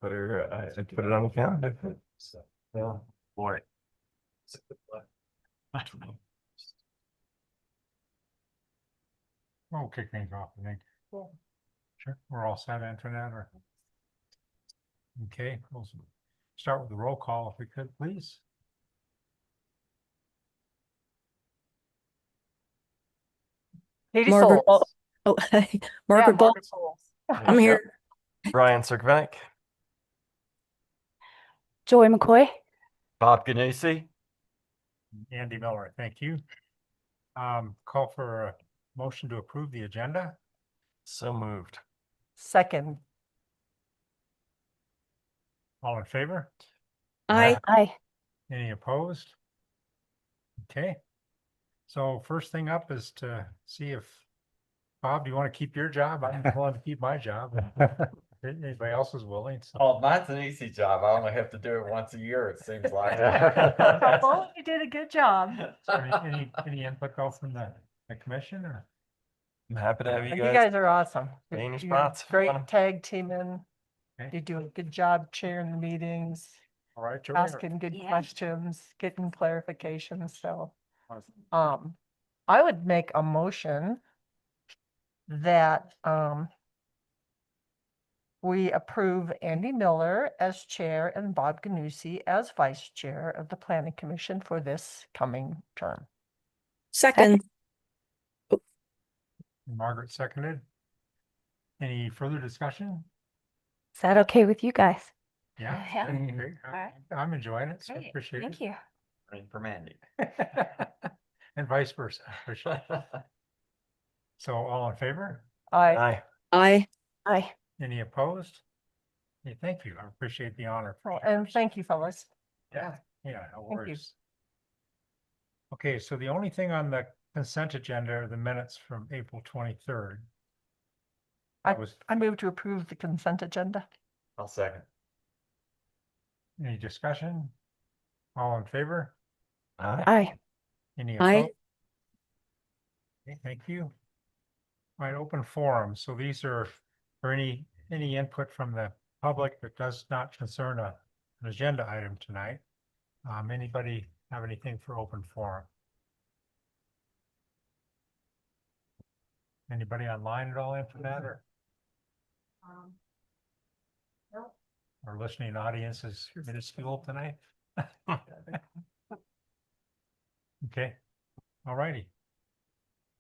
I put it on the calendar. Yeah. Boy. We'll kick things off, I think. Sure, we're all set, Antoinette, or? Okay, we'll start with the roll call if we could, please. Katie Margaret, Souls. oh, Yeah, Margaret Ball. Margaret Souls. I'm here. Brian Cirkvenick, Joy McCoy. Bob Ganesi. Andy Miller, thank you. Call for a motion to approve the agenda. So moved. Second. All in favor? Aye. Aye. Any opposed? Okay. So first thing up is to see if, Bob, do you want to keep your job? I'm willing to keep my job. Anybody else is willing. So. Oh, mine's an easy job. I only have to do it once a year, it seems like. Well, you did a good job. Any input though from the commission or? I'm happy to have you You guys. guys are awesome. Stay in your You're spots. Great Fun. tag teaming. Okay. You do a good job chairing the meetings, All right, Joey. asking good Yeah. questions, getting clarifications, so. I would make a motion that, we approve Andy Miller as chair and Bob Ganussi as vice chair of the planning commission for this coming term. Second. Margaret seconded. Any further discussion? Is that okay with you guys? Yeah. Yeah. Great. right. I'm enjoying it. So Great. appreciate Thank you. Running for Mandy. it. And vice versa. Appreciate it. So all in favor? Aye. Aye. Aye. Any opposed? Yeah, thank you. I appreciate the honor. Well, and thank you, fellas. Yeah, no Thank you. worries. Okay, so the only thing on the consent agenda are the minutes from April 23rd. I move to approve the consent agenda. I'll second. Any discussion? All in favor? Aye. Aye. Any Aye. opposed? Okay, thank you. All right, open forum. So these are for any input from the public that does not concern an agenda item tonight. Anybody have anything for open forum? Anybody online at all after that, or No. our listening audience is minuscule tonight? Okay, all righty.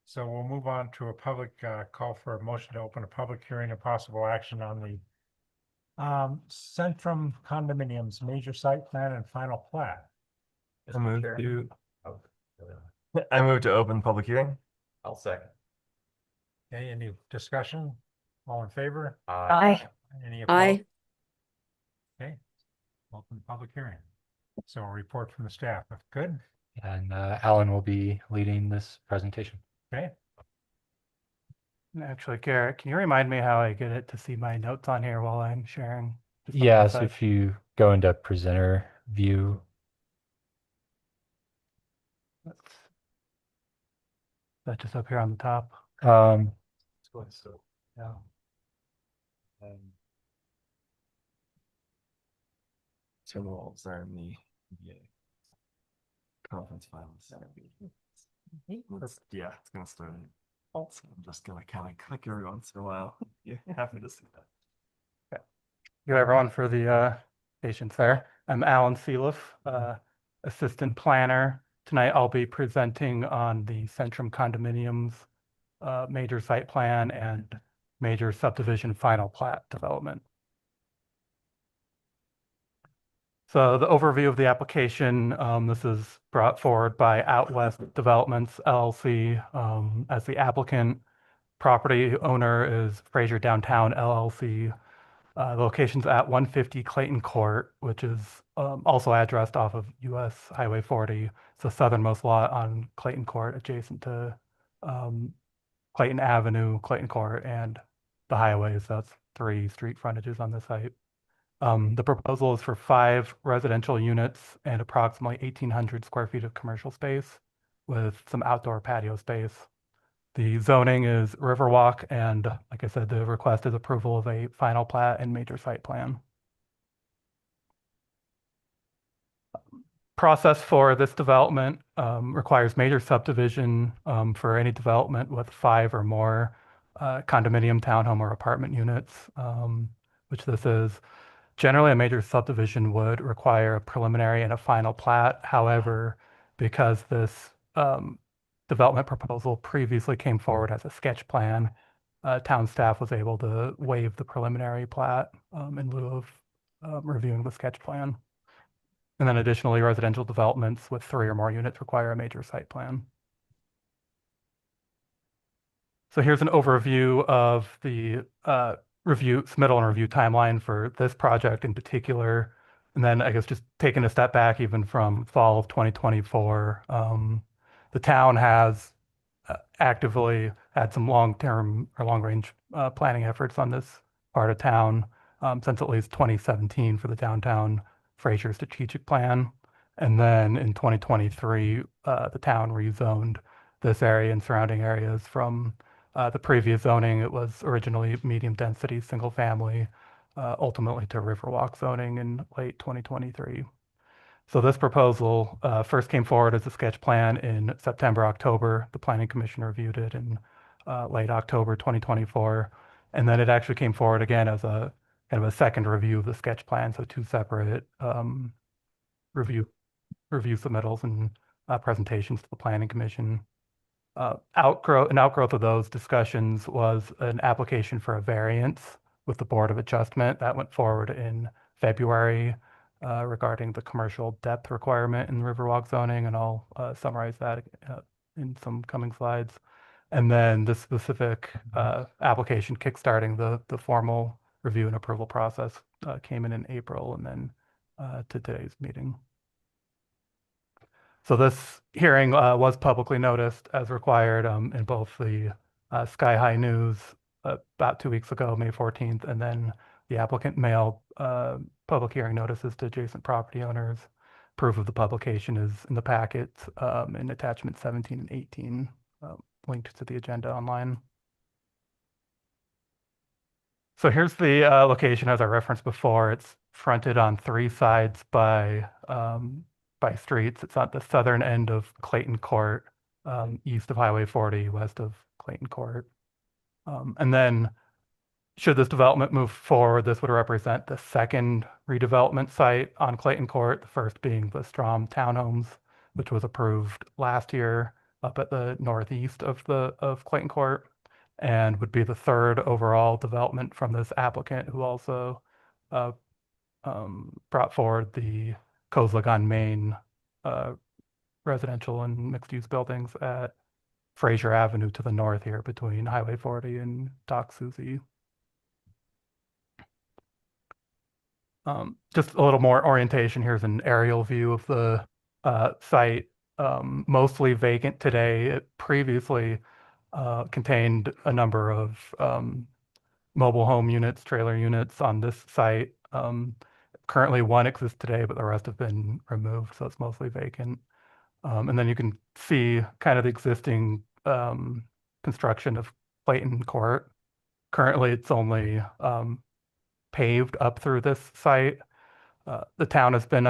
So we'll move on to a public call for a motion to open a public hearing and possible action on the Centrum condominiums, major site plan and final plat. I move to open public hearing. I'll second. Okay, any discussion? All in favor? Aye. Any opposed? Aye. Okay, open public hearing. So a report from the staff, good, And Alan will be leading this presentation. okay? Actually, Garrett, can you remind me how I get it to see my notes on here while I'm sharing? Just on Yeah, the so side? if you go into presenter view, That's that just up here on the top. yeah. So the walls are in the conference files. Yeah, it's gonna start. So I'm just gonna kind of click every once in a while. Yeah, happy to see that. Thank you everyone for the patience there. I'm Alan Sealiff, assistant planner. Tonight I'll be presenting on the Centrum condominiums, major site plan and major subdivision final plat development. So the overview of the application, this is brought forward by Out West Developments LLC as the applicant. Property owner is Fraser Downtown LLC. The location's at 150 Clayton Court, which is also addressed off of US Highway 40. It's the southernmost lot on Clayton Court, adjacent to Clayton Avenue, Clayton Court, and the highways. That's 3 street frontages on the site. The proposal is for 5 residential units and approximately 1,800 square feet of commercial space with some outdoor patio space. The zoning is Riverwalk, and like I said, the request is approval of a final plat and major site plan. Process for this development requires major subdivision for any development with 5 or more condominium, townhome, or apartment units, which this is. Generally, a major subdivision would require a preliminary and a final plat. However, because this development proposal previously came forward as a sketch plan, town staff was able to waive the preliminary plat in lieu of reviewing the sketch plan. And then additionally, residential developments with 3 or more units require a major site plan. So here's an overview of the submittal and review timeline for this project in particular. And then I guess just taking a step back even from fall of 2024, the town has actively had some long-term or long-range planning efforts on this part of town since at least 2017 for the downtown Fraser strategic plan. And then in 2023, the town rezoned this area and surrounding areas from the previous zoning. It was originally medium density, single family, ultimately to Riverwalk zoning in late 2023. So this proposal first came forward as a sketch plan in September, October. The Planning Commission reviewed it in late October 2024. And then it actually came forward again as a kind of a second review of the sketch plan. So 2 separate review submittals and presentations to the Planning Commission. An outgrowth of those discussions was an application for a variance with the Board of Adjustment that went forward in February regarding the commercial depth requirement in the Riverwalk zoning, and I'll summarize that in some coming slides. And then the specific application kickstarting the formal review and approval process came in April, and then to today's meeting. So this hearing was publicly noticed as required in both the Sky High News about 2 weeks ago, May 14th, and then the applicant mailed public hearing notices to adjacent property owners. Proof of the publication is in the packet in attachment 17 and 18, linked to the agenda online. So here's the location as I referenced before. It's fronted on 3 sides by streets. It's at the southern end of Clayton Court, east of Highway 40, west of Clayton Court. And then should this development move forward, this would represent the second redevelopment site on Clayton Court, the first being the Strom Townhomes, which was approved last year up at the northeast of Clayton Court, and would be the 3rd overall development from this applicant, who also brought forward the Kozlogon Main residential and mixed-use buildings at Fraser Avenue to the north here between Highway 40 and Doc Suzy. Just a little more orientation. Here's an aerial view of the site, mostly vacant today. It previously contained a number of mobile home units, trailer units on this site. Currently 1 exists today, but the rest have been removed, so it's mostly vacant. And then you can see kind of the existing construction of Clayton Court. Currently, it's only paved up through this site. The town has been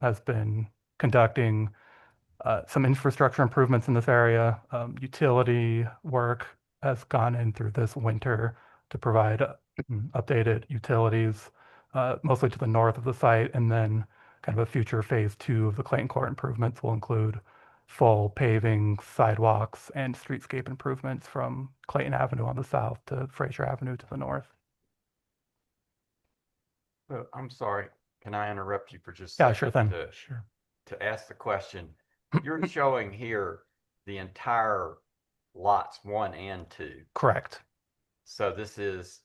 has been conducting some infrastructure improvements in this area. Utility work has gone in through this winter to provide updated utilities, mostly to the north of the site, and then kind of a future phase 2 of the Clayton Court improvements will include full paving, sidewalks, and streetscape improvements from Clayton Avenue on the south to Fraser Avenue to the north. I'm sorry, can I interrupt you for just a Yeah, second? sure thing. Sure. To ask the question, you're showing here the entire lots 1 and 2. Correct. So this is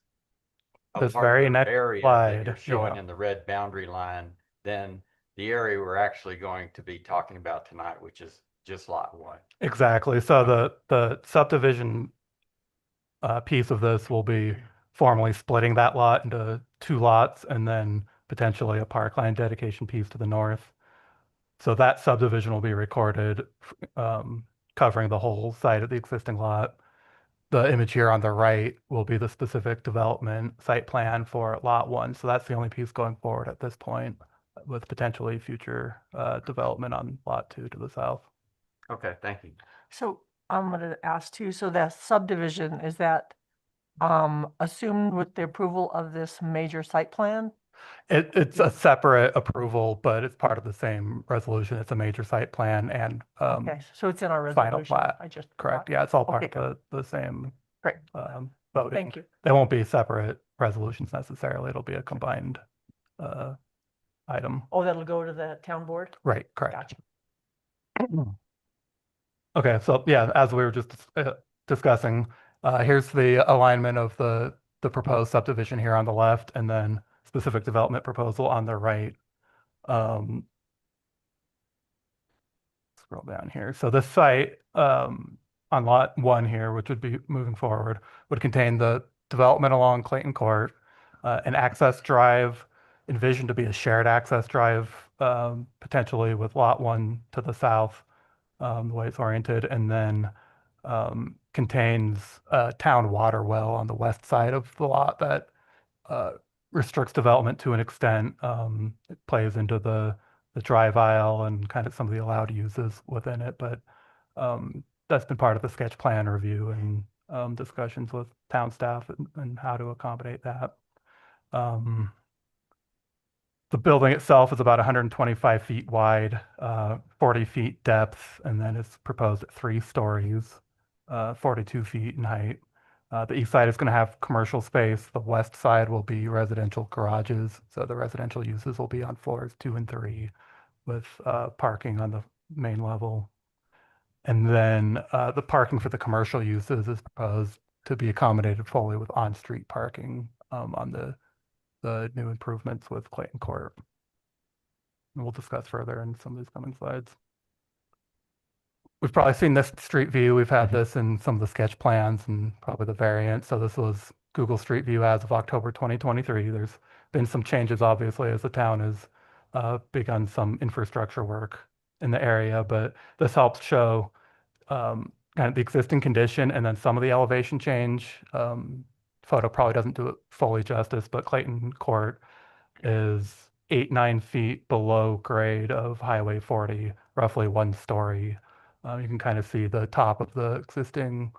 a This very larger next area slide, that you're showing yeah. in the red boundary line than the area we're actually going to be talking about tonight, which is just lot 1. Exactly. So the subdivision piece of this will be formally splitting that lot into 2 lots, and then potentially a parkland dedication piece to the north. So that subdivision will be recorded covering the whole site of the existing lot. The image here on the right will be the specific development site plan for lot 1. So that's the only piece going forward at this point, with potentially future development on lot 2 to the south. Okay, thank you. So I'm gonna ask too, so that subdivision, is that assumed with the approval of this major site plan? It's a separate approval, but it's part of the same resolution. It's a major site plan and Okay, so it's in our final resolution. plat. I just. correct. forgot. Yeah, it's all part Okay, of the same Great, voting. thank you. They won't be separate resolutions necessarily. It'll be a combined item. Oh, that'll go to the town board? Right, correct. Gotcha. Okay, so yeah, as we were just discussing, here's the alignment of the proposed subdivision here on the left, and then specific development proposal on the right. Scroll down here. So this site on lot 1 here, which would be moving forward, would contain the development along Clayton Court, an access drive envisioned to be a shared access drive, potentially with lot 1 to the south, the way it's oriented, and then contains a town water well on the west side of the lot that restricts development to an extent. It plays into the drive aisle and kind of some of the allowed uses within it, but that's been part of the sketch plan review and discussions with town staff and how to accommodate that. The building itself is about 125 feet wide, 40 feet depth, and then it's proposed at 3 stories, 42 feet in height. The east side is going to have commercial space. The west side will be residential garages. So the residential uses will be on floors 2 and 3 with parking on the main level. And then the parking for the commercial uses is proposed to be accommodated fully with on-street parking on the new improvements with Clayton Court. And we'll discuss further in some of these coming slides. We've probably seen this street view. We've had this in some of the sketch plans and probably the variant. So this was Google Street View as of October 2023. There's been some changes, obviously, as the town has begun some infrastructure work in the area, but this helps show kind of the existing condition and then some of the elevation change. Photo probably doesn't do it fully justice, but Clayton Court is 8-9 feet below grade of Highway 40, roughly 1 story. You can kind of see the top of the existing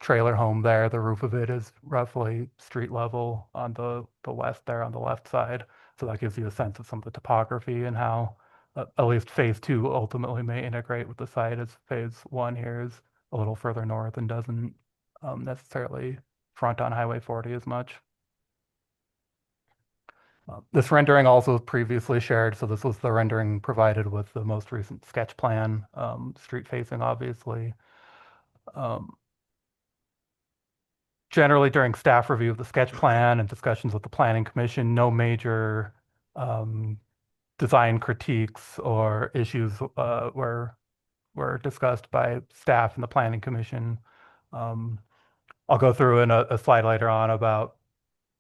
trailer home there. The roof of it is roughly street level on the west there on the left side. So that gives you a sense of some of the topography and how at least phase 2 ultimately may integrate with the site, as phase 1 here is a little further north and doesn't necessarily front on Highway 40 as much. This rendering also was previously shared, so this was the rendering provided with the most recent sketch plan, street facing, obviously. Generally, during staff review of the sketch plan and discussions with the Planning Commission, no major design critiques or issues were discussed by staff and the Planning Commission. I'll go through in a slide later on about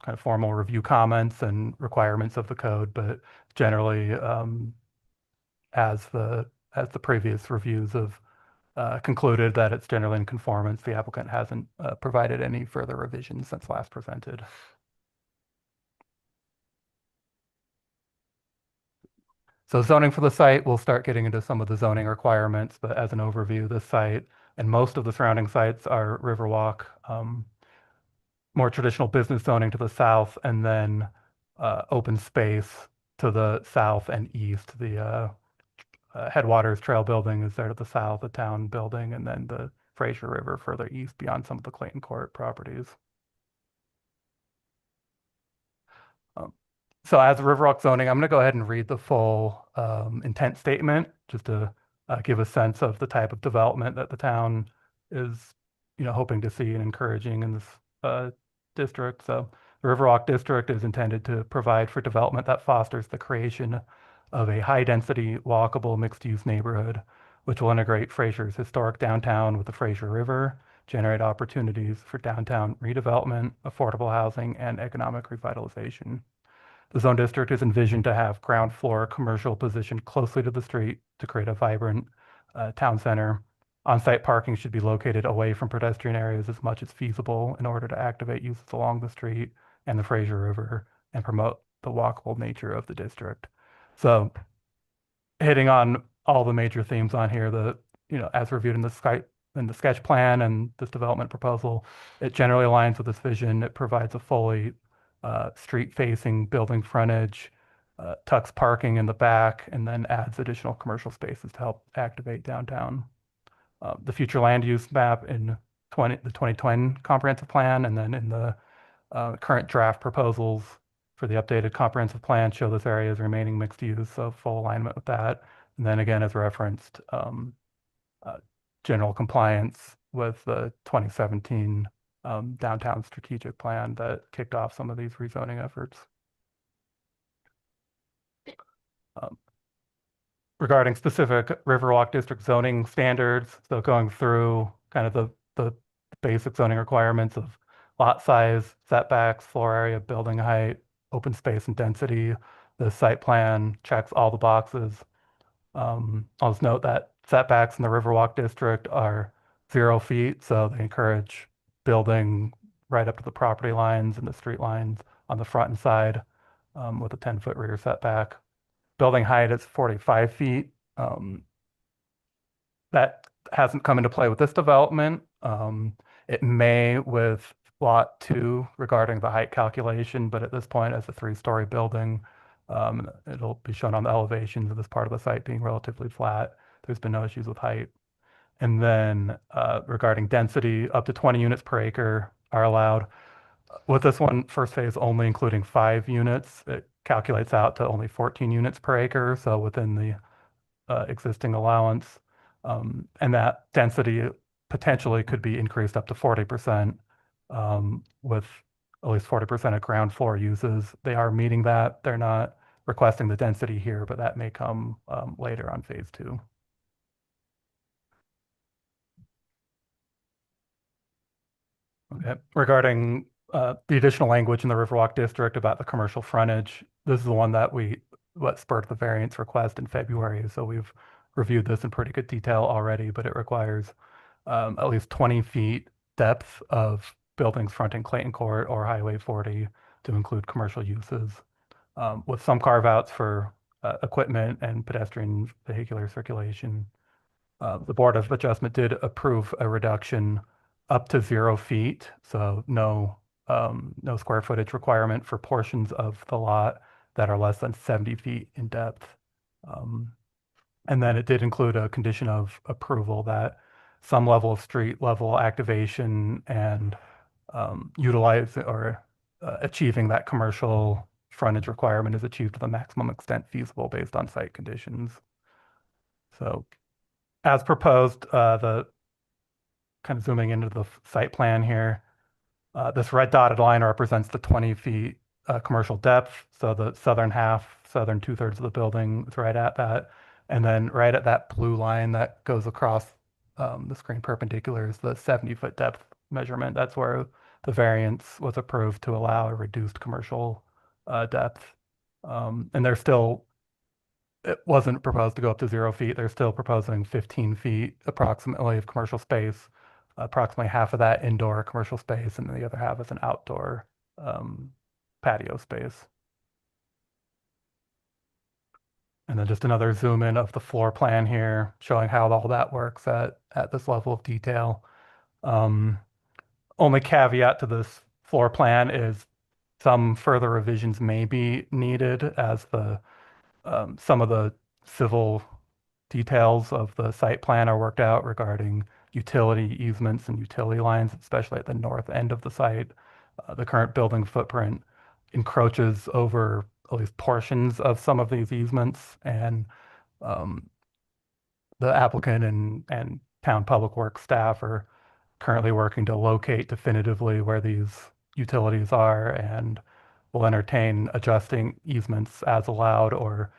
kind of formal review comments and requirements of the code, but generally, as the previous reviews have concluded that it's generally in conformance, the applicant hasn't provided any further revisions since last presented. So zoning for the site, we'll start getting into some of the zoning requirements, but as an overview, this site and most of the surrounding sites are Riverwalk, more traditional business zoning to the south, and then open space to the south and east. The Headwaters Trail building is there to the south, the town building, and then the Fraser River further east beyond some of the Clayton Court properties. So as Riverwalk zoning, I'm going to go ahead and read the full intent statement just to give a sense of the type of development that the town is, hoping to see and encouraging in this district. So the Riverwalk district is intended to provide for development that fosters the creation of a high-density, walkable, mixed-use neighborhood, which will integrate Fraser's historic downtown with the Fraser River, generate opportunities for downtown redevelopment, affordable housing, and economic revitalization. The zone district is envisioned to have ground floor commercial positioned closely to the street to create a vibrant town center, On-site parking should be located away from pedestrian areas as much as feasible in order to activate uses along the street and the Fraser River and promote the walkable nature of the district. So hitting on all the major themes on here, as reviewed in the sketch plan and this development proposal, it generally aligns with this vision. It provides a fully street-facing building frontage, tucks parking in the back, and then adds additional commercial spaces to help activate downtown. The future land use map in the 2020 comprehensive plan, and then in the current draft proposals for the updated comprehensive plan show this area is remaining mixed use, so full alignment with that. And then again, as referenced, general compliance with the 2017 downtown strategic plan that kicked off some of these rezoning efforts. Regarding specific Riverwalk District zoning standards, so going through kind of the basic zoning requirements of lot size, setbacks, floor area, building height, open space and density. The site plan checks all the boxes. I'll just note that setbacks in the Riverwalk District are 0 feet, so they encourage building right up to the property lines and the street lines on the front and side with a 10-foot rear setback. Building height is 45 feet. That hasn't come into play with this development. It may with lot 2 regarding the height calculation, but at this point, as a 3-story building, it'll be shown on the elevations of this part of the site being relatively flat. There's been no issues with height. And then regarding density, up to 20 units per acre are allowed. With this one, first phase only including 5 units, it calculates out to only 14 units per acre, so within the existing allowance. And that density potentially could be increased up to 40% with at least 40% of ground floor uses. They are meeting that. They're not requesting the density here, but that may come later on phase 2. Okay. Regarding the additional language in the Riverwalk District about the commercial frontage, this is the one that what spurred the variance request in February. So we've reviewed this in pretty good detail already, but it requires at least 20 feet depth of buildings fronting Clayton Court or Highway 40 to include commercial uses, with some carve-outs for equipment and pedestrian vehicular circulation. The Board of Adjustment did approve a reduction up to 0 feet, so no square footage requirement for portions of the lot that are less than 70 feet in depth. And then it did include a condition of approval that some level of street level activation and utilize or achieving that commercial frontage requirement is achieved to the maximum extent feasible based on site conditions. So as proposed, the kind of zooming into the site plan here, this red dotted line represents the 20 feet commercial depth. So the southern 2/3 of the building is right at that. And then right at that blue line that goes across the screen perpendicular is the 70-foot depth measurement. That's where the variance was approved to allow a reduced commercial depth. And it wasn't proposed to go up to 0 feet. They're still proposing 15 feet approximately of commercial space, approximately half of that indoor commercial space, and the other half is an outdoor patio space. And then just another zoom in of the floor plan here, showing how all that works at this level of detail. Only caveat to this floor plan is some further revisions may be needed as some of the civil details of the site plan are worked out regarding utility easements and utility lines, especially at the north end of the site. The current building footprint encroaches over at least portions of some of these easements, and the applicant and town public works staff are currently working to locate definitively where these utilities are, and will entertain adjusting easements as allowed, or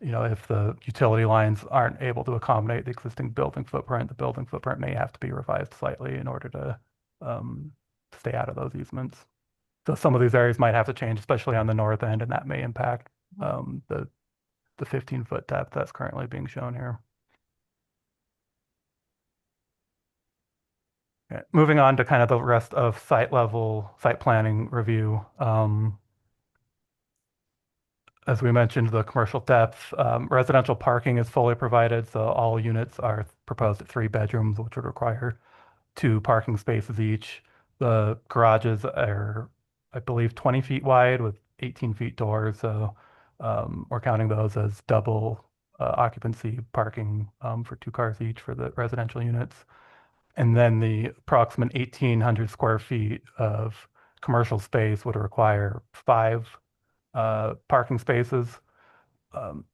if the utility lines aren't able to accommodate the existing building footprint, the building footprint may have to be revised slightly in order to stay out of those easements. So some of these areas might have to change, especially on the north end, and that may impact the 15-foot depth that's currently being shown here. Okay, moving on to kind of the rest of site level, site planning review. As we mentioned, the commercial depth, residential parking is fully provided, so all units are proposed at 3 bedrooms, which would require 2 parking spaces each. The garages are, I believe, 20 feet wide with 18 feet doors, so we're counting those as double occupancy parking for 2 cars each for the residential units. And then the approximate 1,800 square feet of commercial space would require 5 parking spaces. Um,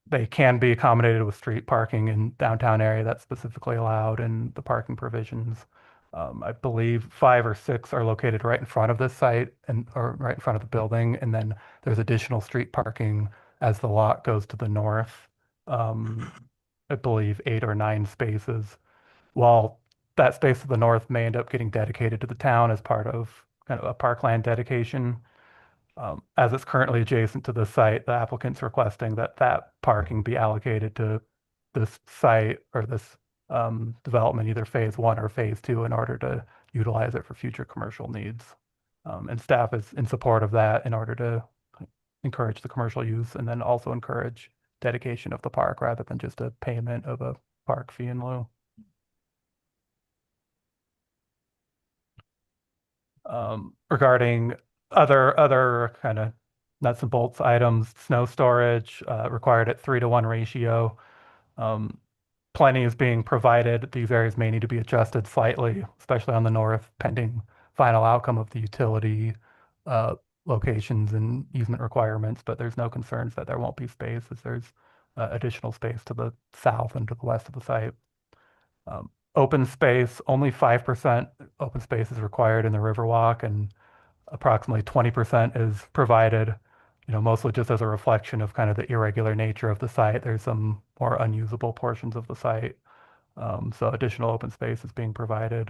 They can be accommodated with street parking in downtown area that's specifically allowed in the parking provisions. I believe 5 or 6 are located right in front of this site or right in front of the building. And then there's additional street parking as the lot goes to the north. I believe 8 or 9 spaces. While that space to the north may end up getting dedicated to the town as part of kind of a parkland dedication, as it's currently adjacent to the site, the applicant's requesting that that parking be allocated to this site or this development, either phase 1 or phase 2, in order to utilize it for future commercial needs. And staff is in support of that in order to encourage the commercial use and then also encourage dedication of the park rather than just a payment of a park fee in lieu. Regarding other kind of nuts and bolts items, snow storage required at 3-to-1 ratio. Plenty is being provided. These areas may need to be adjusted slightly, especially on the north, pending final outcome of the utility locations and easement requirements, but there's no concerns that there won't be space as there's additional space to the south and to the west of the site. Open space, only 5% open space is required in the Riverwalk, and approximately 20% is provided, mostly just as a reflection of kind of the irregular nature of the site. There's some more unusable portions of the site. So additional open space is being provided.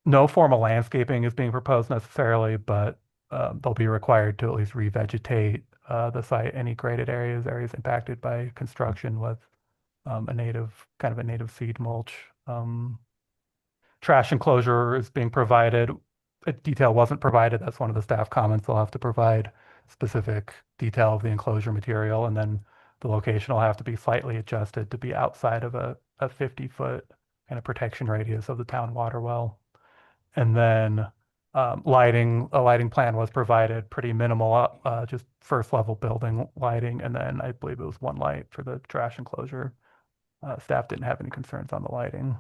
No formal landscaping is being proposed necessarily, but they'll be required to at least revegetate the site, any graded areas impacted by construction with a native seed mulch. Trash enclosure is being provided. A detail wasn't provided. That's one of the staff comments. They'll have to provide specific detail of the enclosure material, and then the location will have to be slightly adjusted to be outside of a 50-foot kind of protection radius of the town water well. And then a lighting plan was provided, pretty minimal, just first level building lighting, and then I believe it was 1 light for the trash enclosure. Staff didn't have any concerns on the lighting.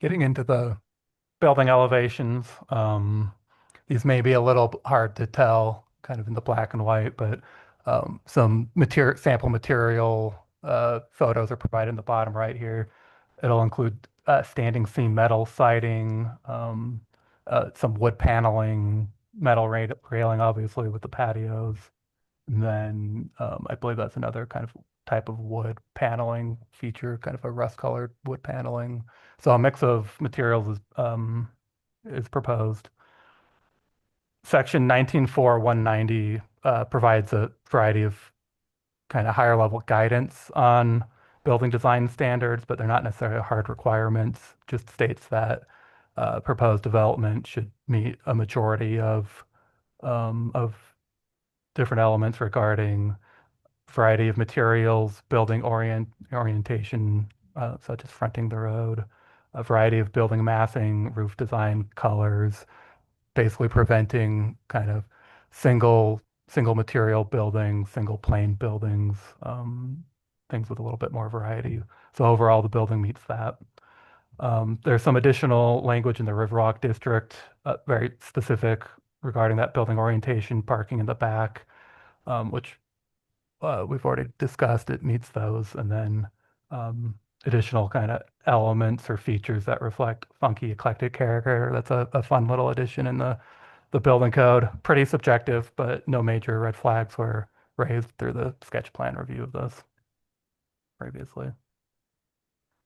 Getting into the building elevations, these may be a little hard to tell kind of in the black and white, but some sample material photos are provided in the bottom right here. It'll include standing seam metal siding, some wood paneling, metal railing, obviously, with the patios. And then I believe that's another kind of type of wood paneling feature, kind of a rust-colored wood paneling. So a mix of materials is proposed. Section 19.4.190 provides a variety of kind of higher level guidance on building design standards, but they're not necessarily hard requirements. Just states that proposed development should meet a majority of different elements regarding variety of materials, building orientation, such as fronting the road, a variety of building massing, roof design, colors, basically preventing kind of single material buildings, single plane buildings, things with a little bit more variety. So overall, the building meets that. There's some additional language in the Riverwalk district, very specific regarding that building orientation, parking in the back, which we've already discussed. It meets those. And then additional kind of elements or features that reflect funky, eclectic character. That's a fun little addition in the building code. Pretty subjective, but no major red flags were raised through the sketch plan review of this previously.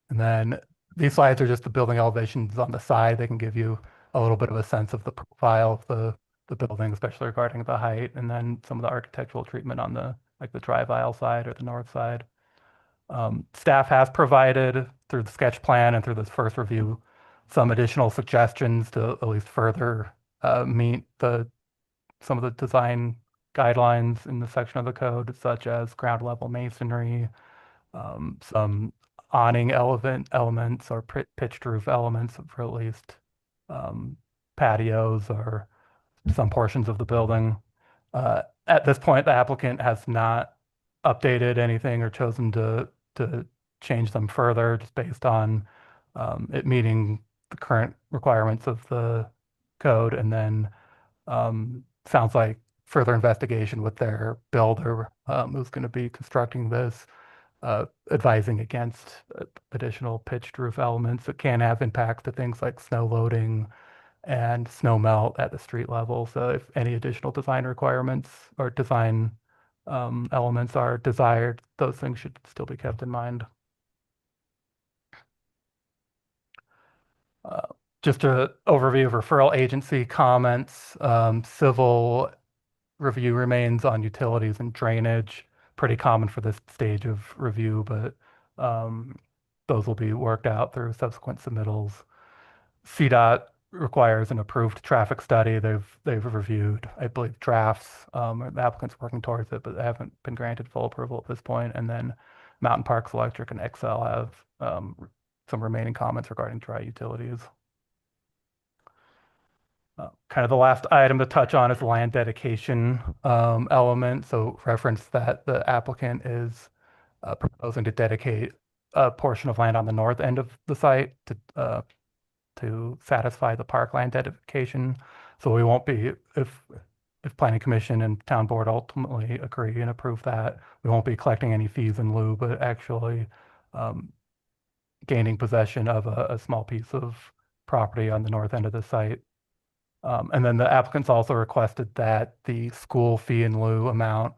And then these slides are just the building elevations on the side. They can give you a little bit of a sense of the profile of the building, especially regarding the height, and then some of the architectural treatment on the drive aisle side or the north side. Staff has provided through the sketch plan and through this first review some additional suggestions to at least further meet some of the design guidelines in the section of the code, such as ground level masonry, some awning elements or pitched roof elements for at least patios or some portions of the building. At this point, the applicant has not updated anything or chosen to change them further, just based on it meeting the current requirements of the code. And then sounds like further investigation with their builder, who's going to be constructing this, advising against additional pitched roof elements that can have impacts to things like snow loading and snow melt at the street level. So if any additional design requirements or design elements are desired, those things should still be kept in mind. Just an overview of referral agency comments. Civil review remains on utilities and drainage. Pretty common for this stage of review, but those will be worked out through subsequent submittals. CDOT requires an approved traffic study. They've reviewed, I believe, drafts. The applicant's working towards it, but they haven't been granted full approval at this point. And then Mountain Parks Electric and Excel have some remaining comments regarding dry utilities. Kind of the last item to touch on is the land dedication element. So reference that the applicant is proposing to dedicate a portion of land on the north end of the site to satisfy the parkland dedication. So we won't be, if Planning Commission and Town Board ultimately agree and approve that, we won't be collecting any fees in lieu, but actually gaining possession of a small piece of property on the north end of the site. And then the applicants also requested that the school fee in lieu amount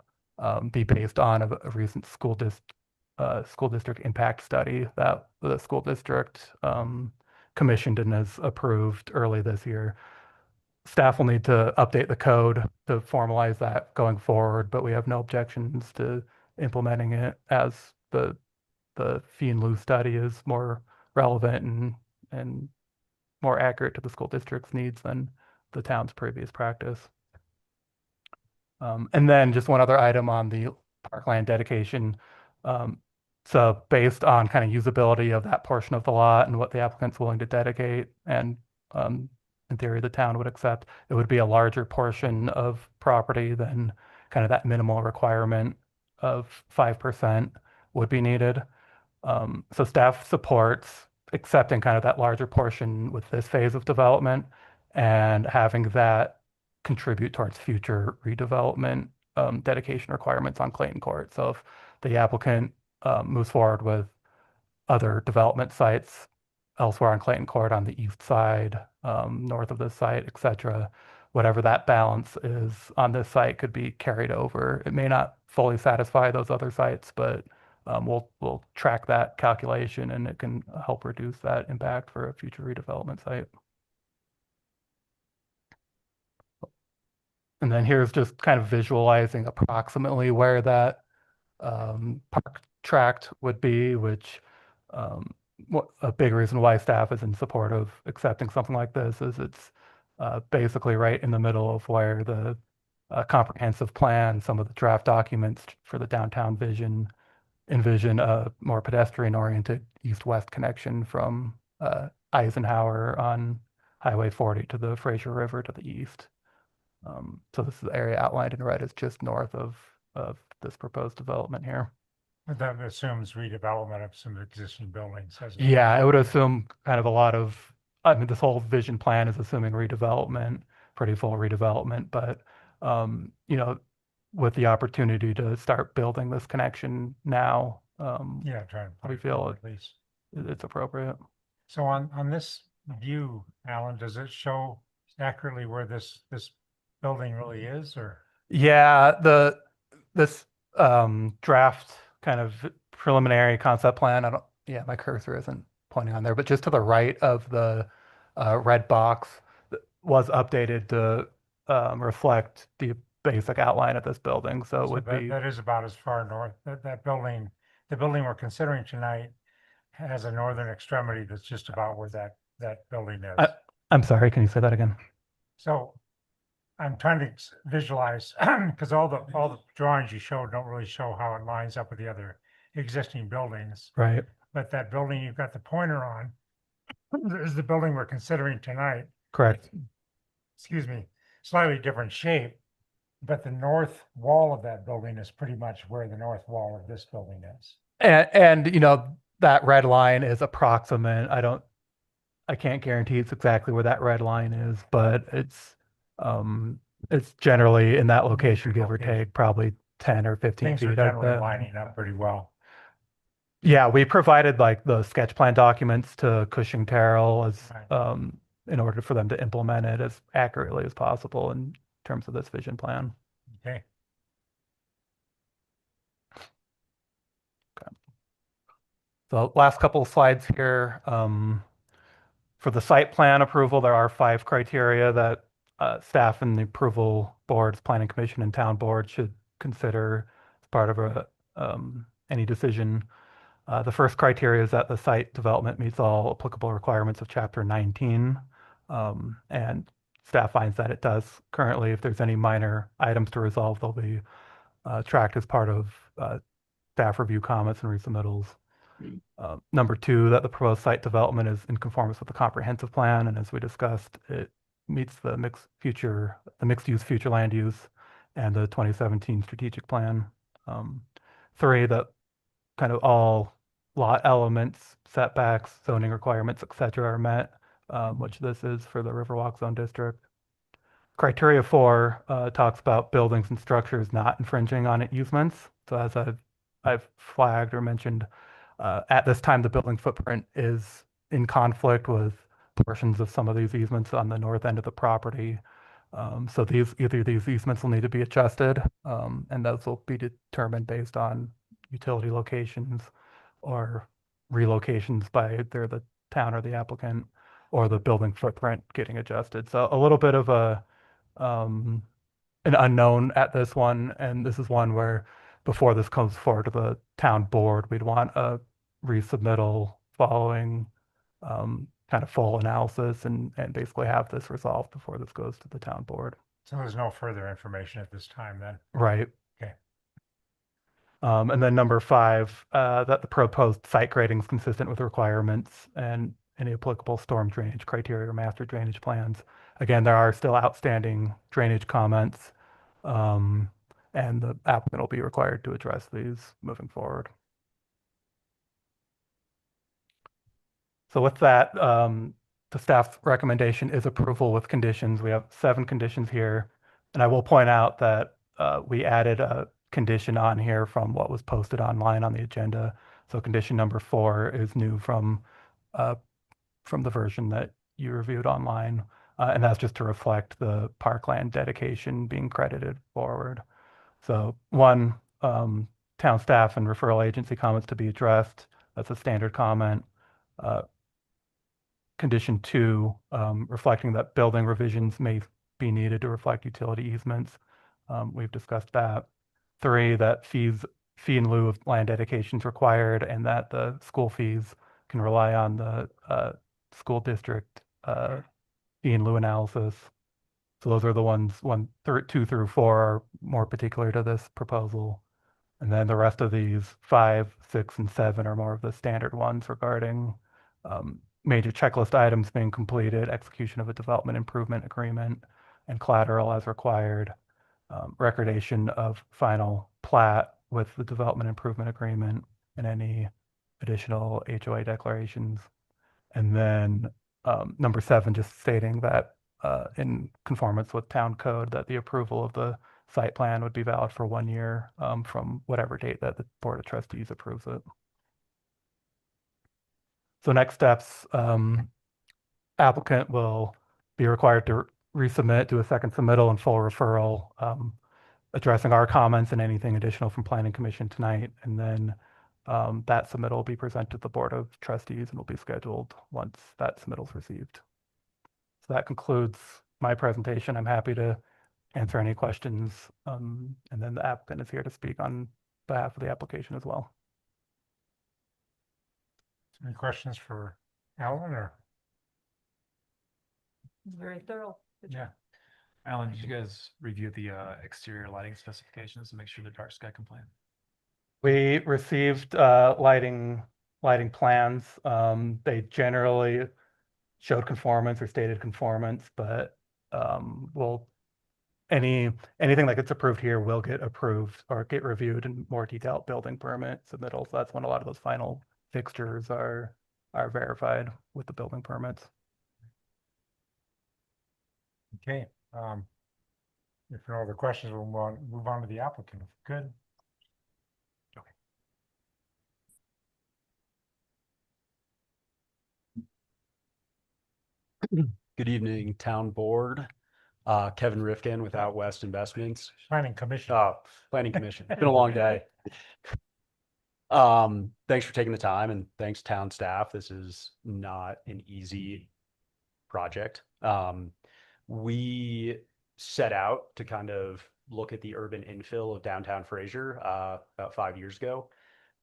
be based on a recent school district impact study that the school district commissioned and has approved early this year. Staff will need to update the code to formalize that going forward, but we have no objections to implementing it as the fee in lieu study is more relevant and more accurate to the school district's needs than the town's previous practice. And then just one other item on the parkland dedication. So based on kind of usability of that portion of the lot and what the applicant's willing to dedicate, and in theory the town would accept, it would be a larger portion of property than kind of that minimal requirement of 5% would be needed. So staff supports accepting kind of that larger portion with this phase of development and having that contribute towards future redevelopment dedication requirements on Clayton Court. So if the applicant moves forward with other development sites elsewhere on Clayton Court on the east side, north of this site, et cetera, whatever that balance is on this site could be carried over. It may not fully satisfy those other sites, but we'll track that calculation and it can help reduce that impact for a future redevelopment site. And then here's just kind of visualizing approximately where that park tract would be, which a big reason why staff is in support of accepting something like this is it's basically right in the middle of where the comprehensive plan, some of the draft documents for the downtown vision envision a more pedestrian-oriented east-west connection from Eisenhower on Highway 40 to the Fraser River to the east. So this is the area outlined in red is just north of this proposed development here. But that assumes redevelopment of some existing buildings. Yeah, I would assume kind of a lot of, I mean, this whole vision plan is assuming redevelopment, pretty full redevelopment, but, you know, with the opportunity to start building this connection now, Yeah, trying to. we feel at least. it's appropriate. So on this view, Alan, does it show accurately where this building really is, or? Yeah, this draft kind of preliminary concept plan, my cursor isn't pointing on there, but just to the right of the red box was updated to reflect the basic outline of this building. So it would be, That is about as far north, that building the building we're considering tonight has a northern extremity that's just about where that building is. I'm sorry, can you say that again? So I'm trying to visualize, because all the drawings you showed don't really show how it lines up with the other existing buildings. Right, But that building you've got the pointer on is the building we're considering tonight. correct. Excuse me, slightly different shape. But the north wall of that building is pretty much where the north wall of this building is. And you know, that red line is approximate. I can't guarantee it's exactly where that red line is, but it's generally in that location, give or location. take, probably 10 or 15 Things are feet. I'd generally say. lining up pretty well. Yeah, we provided like the sketch plan documents to Cushing Terrell as Right. in order for them to implement it as accurately as possible in terms of this vision plan. Okay. So last couple of slides here. For the site plan approval, there are 5 criteria that staff and the approval boards, planning commission and town board should consider as part of any decision. The first criteria is that the site development meets all applicable requirements of Chapter 19. And staff finds that it does currently. If there's any minor items to resolve, they'll be tracked as part of staff review comments and resubmittals. Number 2, that the proposed site development is in conformance with the comprehensive plan, and as we discussed, it meets the mixed-use future land use and the 2017 strategic plan. 3, that kind of all lot elements, setbacks, zoning requirements, etc., are met, which this is for the Riverwalk Zone District. Criteria 4 talks about buildings and structures not infringing on easements. So as I've flagged or mentioned, at this time, the building footprint is in conflict with portions of some of these easements on the north end of the property. So either these easements will need to be adjusted, and those will be determined based on utility locations or relocations by either the town or the applicant, or the building footprint getting adjusted. So a little bit of an unknown at this one, and this is one where before this comes forward to the town board, we'd want a resubmittal following kind of full analysis and basically have this resolved before this goes to the town board. So there's no further information at this time then. Right. Okay. And then number 5, that the proposed site grading is consistent with the requirements and any applicable storm drainage criteria or master drainage plans. Again, there are still outstanding drainage comments, and the applicant will be required to address these moving forward. So with that, the staff recommendation is approval with conditions. We have 7 conditions here. And I will point out that we added a condition on here from what was posted online on the agenda. So condition number 4 is new from the version that you reviewed online. And that's just to reflect the parkland dedication being credited forward. So 1, town staff and referral agency comments to be addressed. That's a standard comment. Condition 2, reflecting that building revisions may be needed to reflect utility easements. We've discussed that. 3, that fee in lieu of land dedication is required, and that the school fees can rely on the school district fee in lieu analysis. So those are the ones 2 through 4 are more particular to this proposal. And then the rest of these 5, 6, and 7 are more of the standard ones regarding major checklist items being completed, execution of a development improvement agreement, and collateral as required, recordation of final plat with the development improvement agreement, and any additional HOA declarations. And then number 7, just stating that in conformance with town code, that the approval of the site plan would be valid for 1 year from whatever date that the Board of Trustees approves it. So next steps, applicant will be required to resubmit, do a second submittal and full referral, addressing our comments and anything additional from Planning Commission tonight. And then that submittal will be presented to the Board of Trustees and will be scheduled once that submittal is received. So that concludes my presentation. I'm happy to answer any questions. And then the applicant is here to speak on behalf of the application as well. Any questions for Alan or? Very thorough. Good Yeah. Alan, did you guys review the exterior lighting specifications to make sure they're dark sky compliant? We received lighting plans. They generally showed conformance or stated conformance, but we'll anything that gets approved here will get approved or get reviewed in more detailed building permit submittals. That's when a lot of those final fixtures are verified with the building permits. Okay, if no other questions, we'll move on to the applicant. Good. Good evening, Town Board. Kevin Rifkin with Out West Investments. Planning Commission. Planning Commission. It's been a long day. Thanks for taking the time and thanks town staff. This is not an easy project. We set out to kind of look at the urban infill of downtown Fraser about 5 years ago.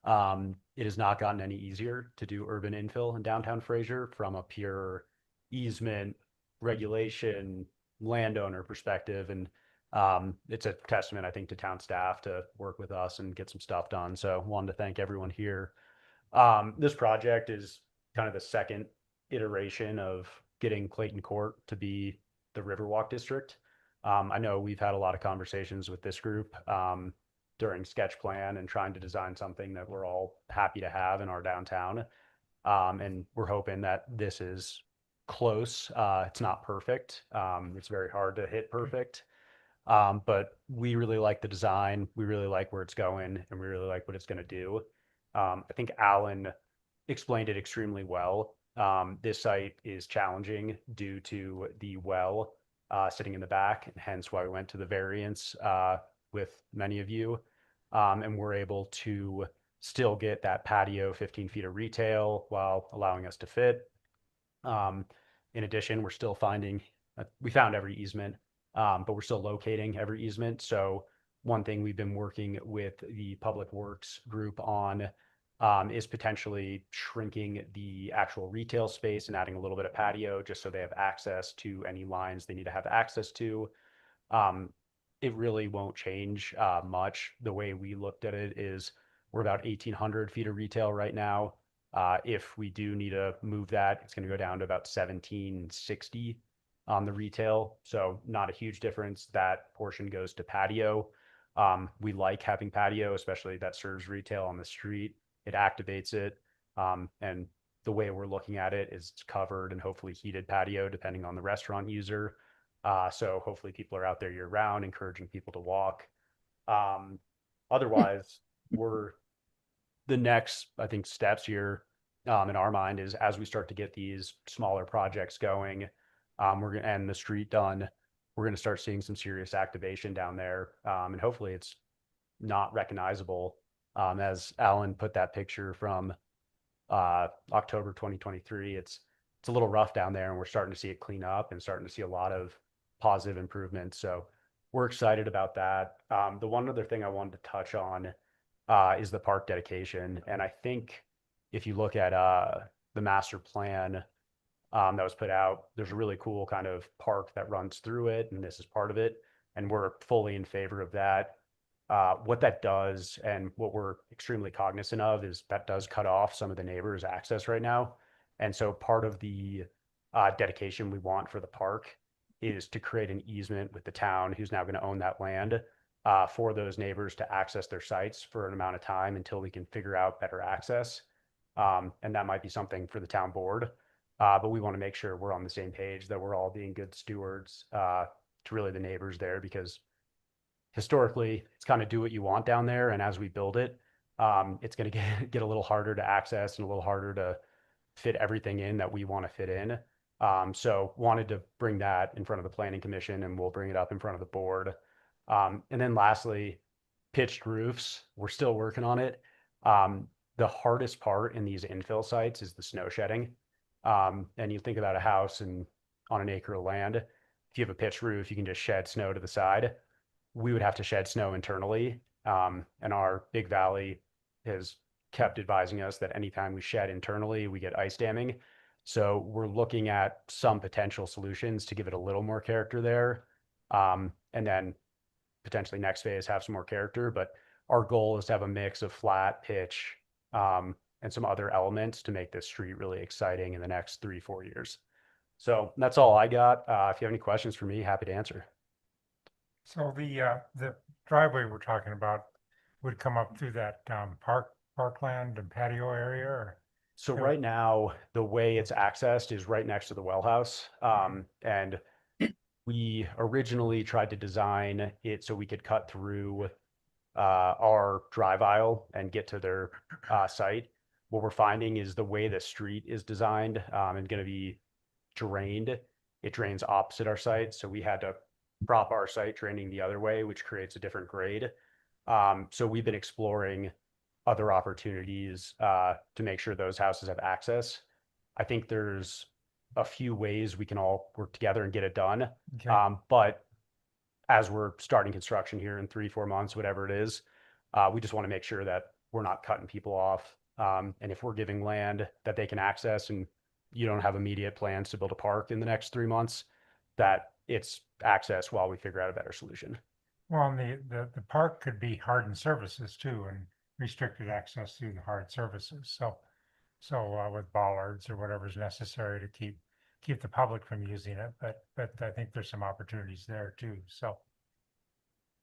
It has not gotten any easier to do urban infill in downtown Fraser from a pure easement, regulation, landowner perspective. And it's a testament, I think, to town staff to work with us and get some stuff done. So wanted to thank everyone here. This project is kind of the second iteration of getting Clayton Court to be the Riverwalk District. I know we've had a lot of conversations with this group during sketch plan and trying to design something that we're all happy to have in our downtown. And we're hoping that this is close. It's not perfect. It's very hard to hit perfect. But we really like the design. We really like where it's going and we really like what it's going to do. I think Alan explained it extremely well. This site is challenging due to the well sitting in the back, and hence why we went to the variance with many of you. And we're able to still get that patio 15 feet of retail while allowing us to fit. In addition, we're still finding, we found every easement, but we're still locating every easement. So one thing we've been working with the Public Works group on is potentially shrinking the actual retail space and adding a little bit of patio just so they have access to any lines they need to have access to. It really won't change much. The way we looked at it is we're about 1,800 feet of retail right now. If we do need to move that, it's going to go down to about 1,760 on the retail. So not a huge difference. That portion goes to patio. We like having patio, especially that serves retail on the street. It activates it. And the way we're looking at it is it's covered and hopefully heated patio, depending on the restaurant user. So hopefully people are out there year round, encouraging people to walk. Otherwise, we're the next, I think, steps here in our mind is as we start to get these smaller projects going, we're gonna and the street done, we're gonna start seeing some serious activation down there. And hopefully it's not recognizable. As Alan put that picture from October 2023, it's a little rough down there and we're starting to see it clean up and starting to see a lot of positive improvements. So we're excited about that. The one other thing I wanted to touch on is the park dedication. And I think if you look at the master plan that was put out, there's a really cool kind of park that runs through it, and this is part of it. And we're fully in favor of that. What that does and what we're extremely cognizant of is that does cut off some of the neighbors' access right now. And so part of the dedication we want for the park is to create an easement with the town who's now going to own that land for those neighbors to access their sites for an amount of time until we can figure out better access. And that might be something for the town board. But we want to make sure we're on the same page, that we're all being good stewards to really the neighbors there, because historically it's kind of do what you want down there. And as we build it, it's going to get a little harder to access and a little harder to fit everything in that we want to fit in. So wanted to bring that in front of the planning commission, and we'll bring it up in front of the board. And then lastly, pitched roofs. We're still working on it. The hardest part in these infill sites is the snow shedding. And you think about a house and on an acre of land, if you have a pitched roof, you can just shed snow to the side. We would have to shed snow internally. And our big valley has kept advising us that anytime we shed internally, we get ice damming. So we're looking at some potential solutions to give it a little more character there. And then potentially next phase have some more character, but our goal is to have a mix of flat, pitch, and some other elements to make this street really exciting in the next 3-4 years. So that's all I got. If you have any questions for me, happy to answer. So the driveway we're talking about would come up through that parkland and patio area, or? So Yeah. right now, the way it's accessed is right next to the well house. And we originally tried to design it so we could cut through our drive aisle and get to their site. What we're finding is the way the street is designed and going to be drained, it drains opposite our site. So we had to prop our site draining the other way, which creates a different grade. So we've been exploring other opportunities to make sure those houses have access. I think there's a few ways we can all work together and get it done. Okay. But as we're starting construction here in 3-4 months, whatever it is, we just want to make sure that we're not cutting people off. And if we're giving land that they can access and you don't have immediate plans to build a park in the next 3 months, that it's access while we figure out a better solution. Well, and the park could be hardened surfaces too, and restricted access through the hard surfaces. So with bollards or whatever's necessary to keep the public from using it, but I think there's some opportunities there too. So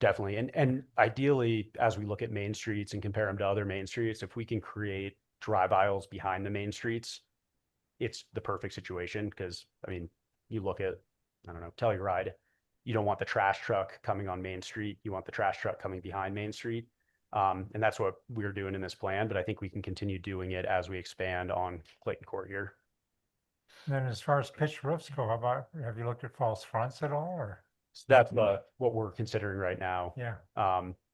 Definitely. And ideally, as we look at main streets and compare them to other main streets, if we can create drive aisles behind the main streets, it's the perfect situation. Because I mean, you look at, I don't know, Telluride, you don't want the trash truck coming on Main Street. You want the trash truck coming behind Main Street. And that's what we're doing in this plan. But I think we can continue doing it as we expand on Clayton Court here. then as far as pitched roofs go, how about, have you looked at false fronts at all, or? So that's what we're considering right now. Yeah,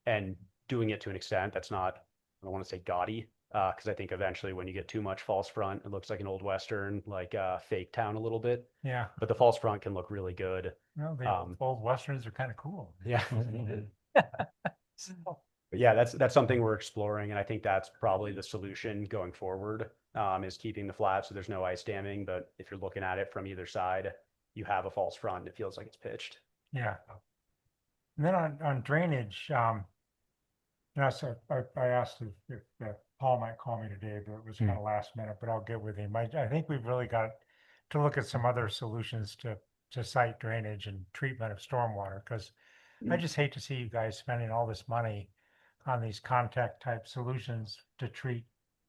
And doing it to an extent that's not, I don't want to say gaudy, because I think eventually when you get too much false front, it looks like an old Western, like fake town a little bit. yeah. But the false front can look really good. No, the old Westerns are kind of cool. Yeah. So, But yeah, that's something we're exploring, and I think that's probably the solution going forward, is keeping the flat so there's no ice damming. But if you're looking at it from either side, you have a false front and it feels like it's pitched. yeah. And then on drainage, so I asked if Paul might call me today, but it was kind of last minute, but I'll get with him. I think we've really got to look at some other solutions to site drainage and treatment of stormwater, because I just hate to see you guys spending all this money on these contact type solutions to treat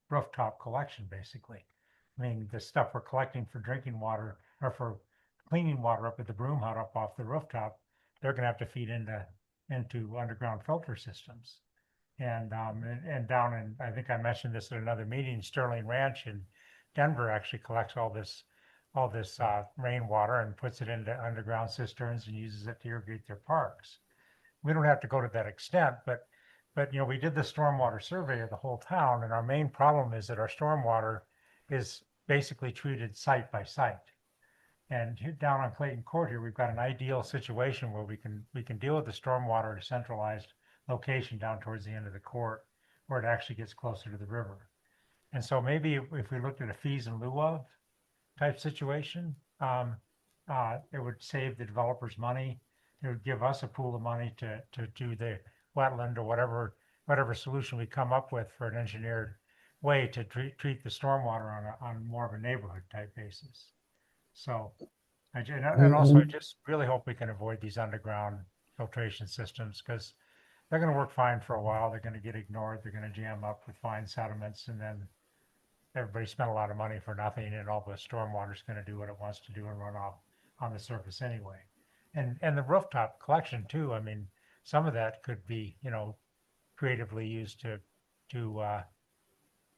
rooftop collection, basically. I mean, the stuff we're collecting for drinking water or for cleaning water up at the broom hut up off the rooftop, they're gonna have to feed into underground filter systems. And down in, I think I mentioned this at another meeting, Sterling Ranch in Denver actually collects all this rainwater and puts it into underground cisterns and uses it to irrigate their parks. We don't have to go to that extent, but we did the stormwater survey of the whole town, and our main problem is that our stormwater is basically treated site by site. And here down on Clayton Court here, we've got an ideal situation where we can deal with the stormwater at a centralized location down towards the end of the court, where it actually gets closer to the river. And so maybe if we looked at a fees in lieu of type situation, it would save the developers money. It would give us a pool of money to do the wetland or whatever solution we come up with for an engineered way to treat the stormwater on more of a neighborhood type basis. So, and also I just really hope we can avoid these underground filtration systems, because they're going to work fine for a while. They're going to get ignored. They're going to jam up with fine sediments, and then everybody spent a lot of money for nothing, and all the stormwater is going to do what it wants to do and run off on the surface anyway. And the rooftop collection too. I mean, some of that could be, creatively used to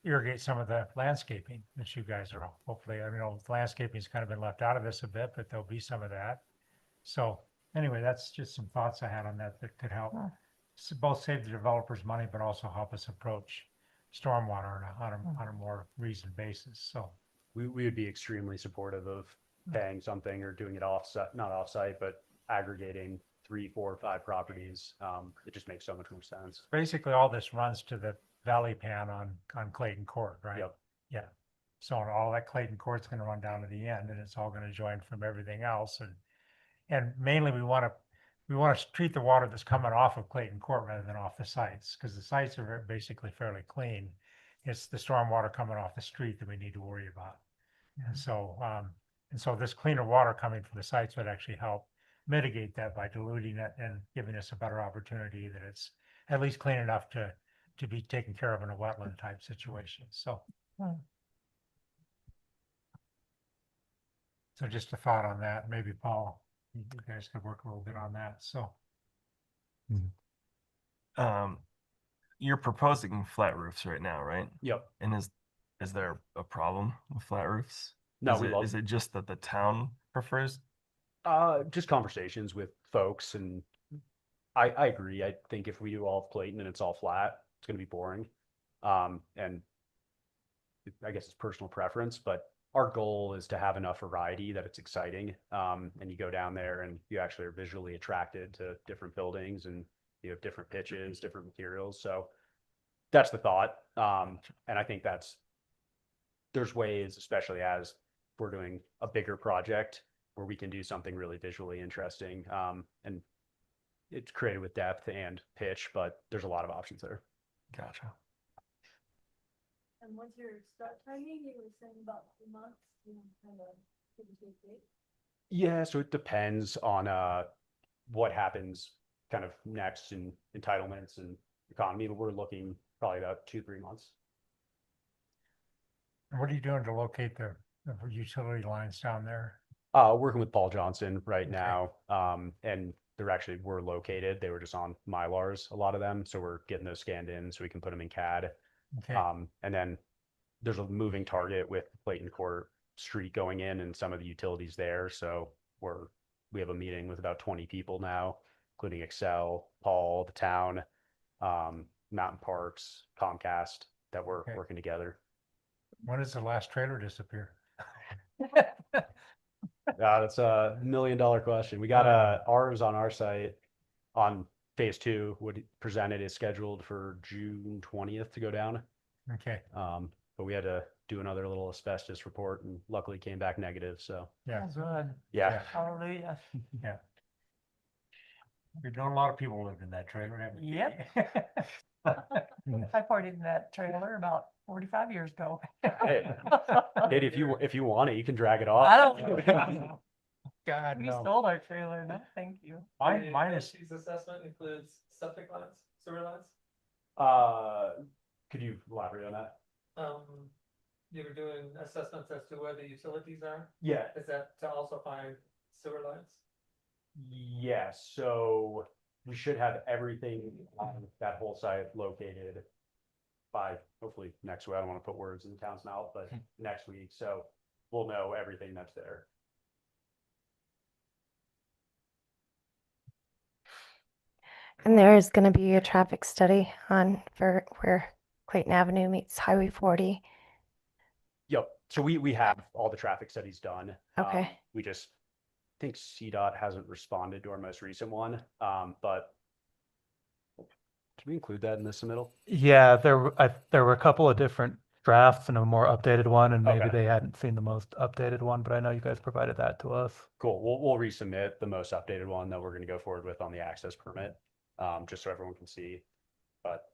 irrigate some of the landscaping that you guys are hopefully, landscaping's kind of been left out of this a bit, but there'll be some of that. So anyway, that's just some thoughts I had on that could help both save the developers money, but also help us approach stormwater on a more reasoned basis. So We would be extremely supportive of paying something or doing it not offsite, but aggregating 3, 4, 5 properties. It just makes so much more sense. basically all this runs to the valley pan on Clayton Court, right? Yep. Yeah. So all that Clayton Court's gonna run down to the end and it's all gonna join from everything else and mainly we wanna treat the water that's coming off of Clayton Court rather than off the sites, because the sites are basically fairly clean. It's the stormwater coming off the street that we need to worry about. And so this cleaner water coming from the sites would actually help mitigate that by diluting it and giving us a better opportunity that it's at least clean enough to be taken care of in a wetland type situation. So. Hmm. So just a thought on that. Maybe Paul, you guys could work a little bit on that. So. You're proposing flat roofs right now, right? Yep. And is there a problem with flat roofs? No, Is we it, love, is it just that the town prefers? just conversations with folks, and I agree. I think if we do all of Clayton and it's all flat, it's gonna be boring. And I guess it's personal preference, but our goal is to have enough variety that it's exciting. And you go down there and you actually are visually attracted to different buildings and you have different pitches, different materials. So that's the thought. And I think there's ways, especially as we're doing a bigger project, where we can do something really visually interesting. And it's created with depth and pitch, but there's a lot of options there. Gotcha. And what's your start timing? You were saying about 2 months, kind of give or take date. Yeah, so it depends on what happens kind of next in entitlements and economy, but we're looking probably about 2-3 months. And what are you doing to locate the utility lines down there? Working with Paul Johnson right Okay. now, and were located. They were just on Mylars, a lot of them. So we're getting those scanned in so we can put them in CAD. Okay, And then there's a moving target with Clayton Court Street going in and some of the utilities there. So we have a meeting with about 20 people now, including Excel, Paul, the town, Mountain Parks, Comcast, that we're Okay. working together. when does the last trailer disappear? That's a $1 million question. We got ours on our site on phase 2 would presented is scheduled for June 20th to go down. Okay, But we had to do another little asbestos report and luckily came back negative. So yeah, Good. yeah, Hallelujah. yeah. We've known a lot of people lived in that trailer, haven't we? Yep. I partied in that trailer about 45 years ago. Hey, Katie, if you want it, you can drag it off. I don't. God, We no. stole our trailer, no, thank you. Mine is, assessment includes septic lines, sewer lines? Could you elaborate on that? You were doing assessments as to where the utilities are? Yeah. Is that to also find sewer lines? Yeah, so we should have everything on that whole site located by hopefully next week. I don't want to put words in the town's mouth, but next week. So we'll know everything that's there. And there is going to be a traffic study for where Clayton Avenue meets Highway 40. Yep. So we have all the traffic studies done. Okay. We just think CDOT hasn't responded to our most recent one. But can we include that in the submittal? Yeah, there were a couple of different drafts and a more updated one, and maybe Okay. they hadn't seen the most updated one, but I know you guys provided that to us. Cool. We'll resubmit the most updated one that we're going to go forward with on the access permit, just so everyone can see. But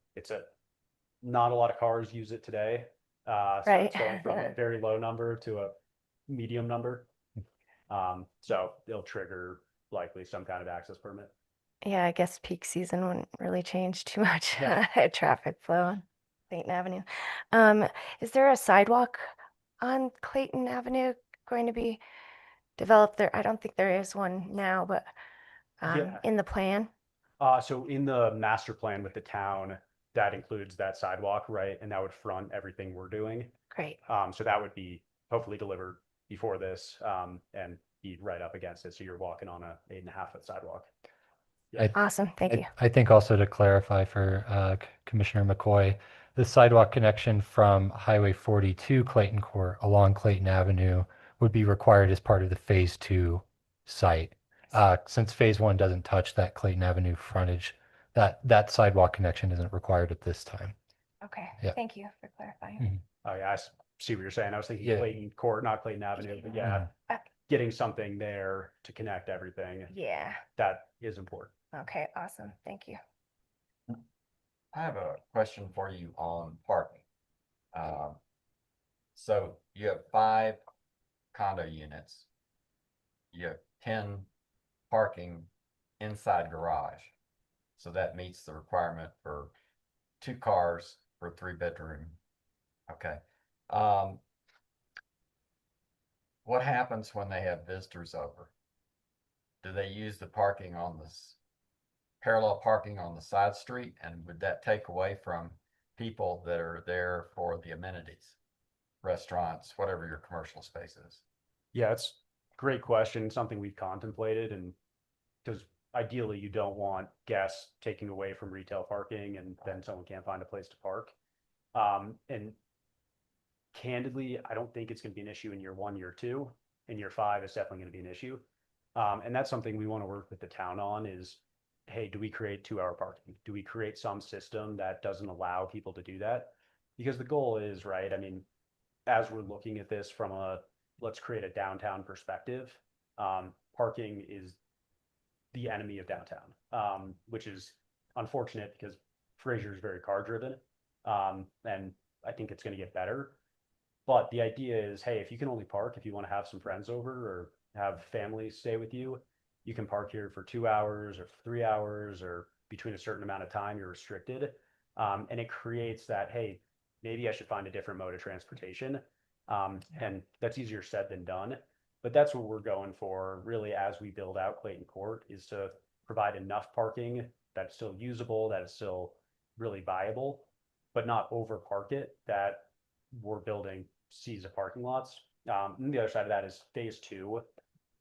not a lot of cars use it today. So Right. it's going from a very low number to a medium number. So it'll trigger likely some kind of access permit. Yeah, I guess peak season wouldn't really change too much Yeah. traffic flow on Clayton Avenue. Is there a sidewalk on Clayton Avenue going to be developed there? I don't think there is one now, but Yeah. in the plan. So in the master plan with the town, that includes that sidewalk, right? And that would front everything we're doing. Great. So that would be hopefully delivered before this, and be right up against it. So you're walking on a 8.5-foot sidewalk. Awesome. Thank you. I think also to clarify for Commissioner McCoy, the sidewalk connection from Highway 40 to Clayton Court along Clayton Avenue would be required as part of the Phase 2 site. Since Phase 1 doesn't touch that Clayton Avenue frontage, that sidewalk connection isn't required at this time. Okay, Yeah. thank you for clarifying. Mhm. Oh, yeah, see what you're saying. I was thinking Yeah. Clayton Court, not Clayton Avenue, but yeah, Uh, getting something there to connect everything, Yeah, that is important. okay, awesome, thank you. I have a question for you on parking. Um, so you have 5 condo units. You have 10 parking inside garage. So that meets the requirement for 2 cars for a 3-bedroom. Okay. What happens when they have visitors over? Do they use the parking on this parallel parking on the side street? And would that take away from people that are there for the amenities, restaurants, whatever your commercial space is? Yeah, it's a great question, something we've contemplated, and because ideally you don't want guests taking away from retail parking and then someone can't find a place to park. And candidly, I don't think it's going to be an issue in year 1, year 2. In year 5, it's definitely going to be an issue. And that's something we want to work with the town on is, hey, do we create 2-hour parking? Do we create some system that doesn't allow people to do that? Because the goal is, right, I mean, as we're looking at this from let's create a downtown perspective, parking is the enemy of downtown, which is unfortunate because Fraser is very car driven. And I think it's going to get better. But the idea is, hey, if you can only park if you want to have some friends over or have family stay with you, you can park here for 2 hours or 3 hours or between a certain amount of time, you're restricted. And it creates that, hey, maybe I should find a different mode of transportation. And that's easier said than done. But that's what we're going for really as we build out Clayton Court is to provide enough parking that's still usable, that is still really viable, but not over park it that we're building seas of parking lots. And the other side of that is phase 2.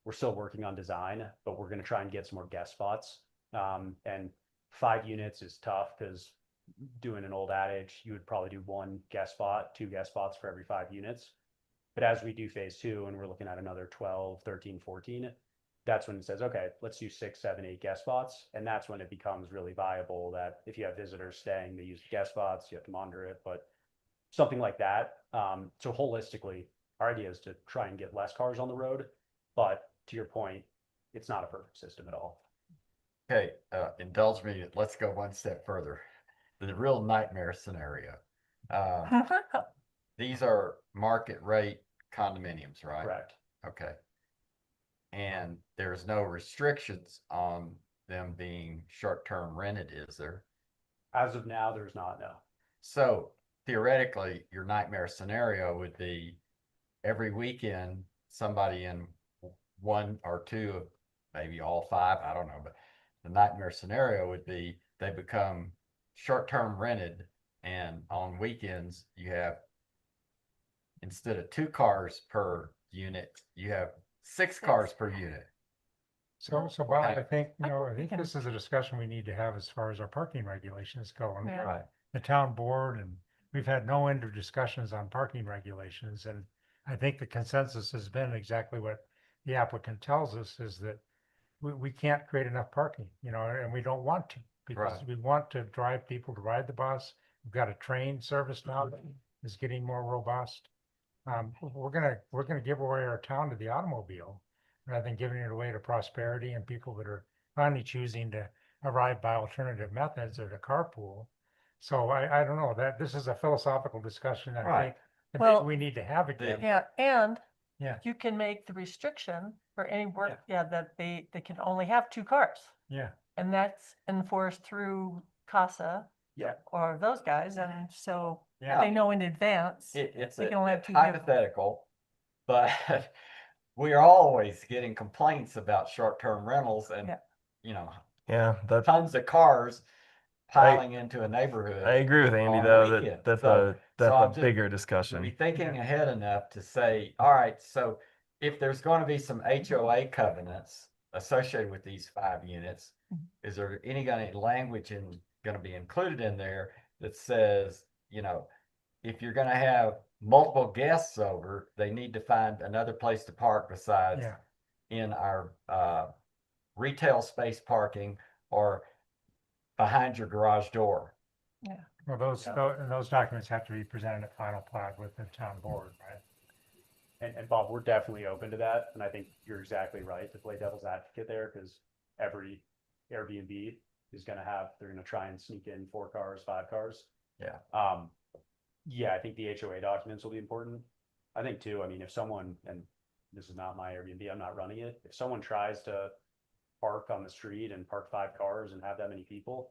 We're still working on design, but we're going to try and get some more guest spots. And 5 units is tough because doing an old adage, you would probably do 1 guest spot, 2 guest spots for every 5 units. But as we do phase 2 and we're looking at another 12, 13, 14, that's when it says, okay, let's do 6, 7, 8 guest spots. And that's when it becomes really viable that if you have visitors staying, they use the guest spots, you have to monitor it, but something like that. So holistically, our idea is to try and get less cars on the road. But to your point, it's not a perfect system at all. Okay, indulge me. Let's go one step further. The real nightmare scenario. These are market rate condominiums, right? Correct. Okay. And there's no restrictions on them being short-term rented, is there? As of now, there's not, no. So theoretically, your nightmare scenario would be every weekend, somebody in 1 or 2, maybe all 5, I don't know, but the nightmare scenario would be they become short-term rented, and on weekends, you have, instead of 2 cars per unit, you have 6 cars per unit. So Bob, I Okay. think, I think can- this is a discussion we need to have as far as our parking regulations go. And Yeah. Right. the town board, and we've had no end of discussions on parking regulations. And I think the consensus has been exactly what the applicant tells us is that we can't create enough parking, and we don't want to because Right. we want to drive people to ride the bus. We've got a train service now that is getting more robust. We're gonna give away our town to the automobile rather than giving it away to prosperity and people that are finally choosing to arrive by alternative methods or to carpool. So I don't know that this is a philosophical discussion. I Right. think that Well, maybe we need to have again. Yeah, and Yeah. you can make the restriction for any work, that they can only have 2 cars. Yeah. And that's enforced through CASA. Yeah. Or those guys, and so Yeah. they know in advance. It's They a can only have 2 vehicles. hypothetical, but we are always getting complaints about short-term rentals and, Yeah. Yeah, that's, tons of cars piling into a neighborhood. I agree with Andy on a though, weekend. that's So a I'm just- bigger Be discussion. thinking ahead enough to say, all right, so if there's going to be some HOA covenants associated with these 5 units, is there any language going to be included in there that says, if you're going to have multiple guests over, they need to find another place to park besides Yeah. in our retail space parking or behind your garage door. Well, those documents have to be presented at final plat with the town board, right? And Bob, we're definitely open to that, and I think you're exactly right to play devil's advocate there, because every Airbnb is gonna have, they're gonna try and sneak in 4 cars, 5 cars. Yeah. Yeah, I think the HOA documents will be important. I think too, I mean, if someone, and this is not my Airbnb, I'm not running it, if someone tries to park on the street and park 5 cars and have that many people,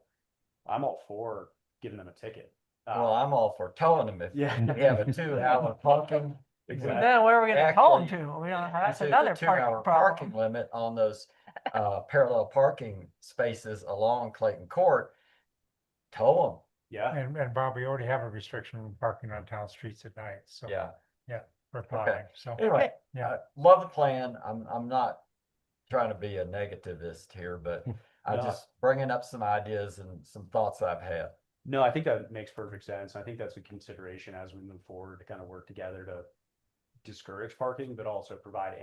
I'm all for giving them a ticket. Well, I'm all for towing them if Yeah. you have a 2-hour parking. Exactly. Then where are we gonna tow them Actually, to? We don't, that's There's a another 2-hour parking parking problem. limit on those parallel parking spaces along Clayton Court. Tow Yeah, And Bob, we already have a restriction on parking on town streets at night, so. them. Yeah. For plowing, so. Anyway, Yeah. love the plan. I'm not trying to be a negativist here, but I No. just bringing up some ideas and some thoughts I've had. no, I think that makes perfect sense. I think that's a consideration as we move forward to kind of work together to discourage parking, but also provide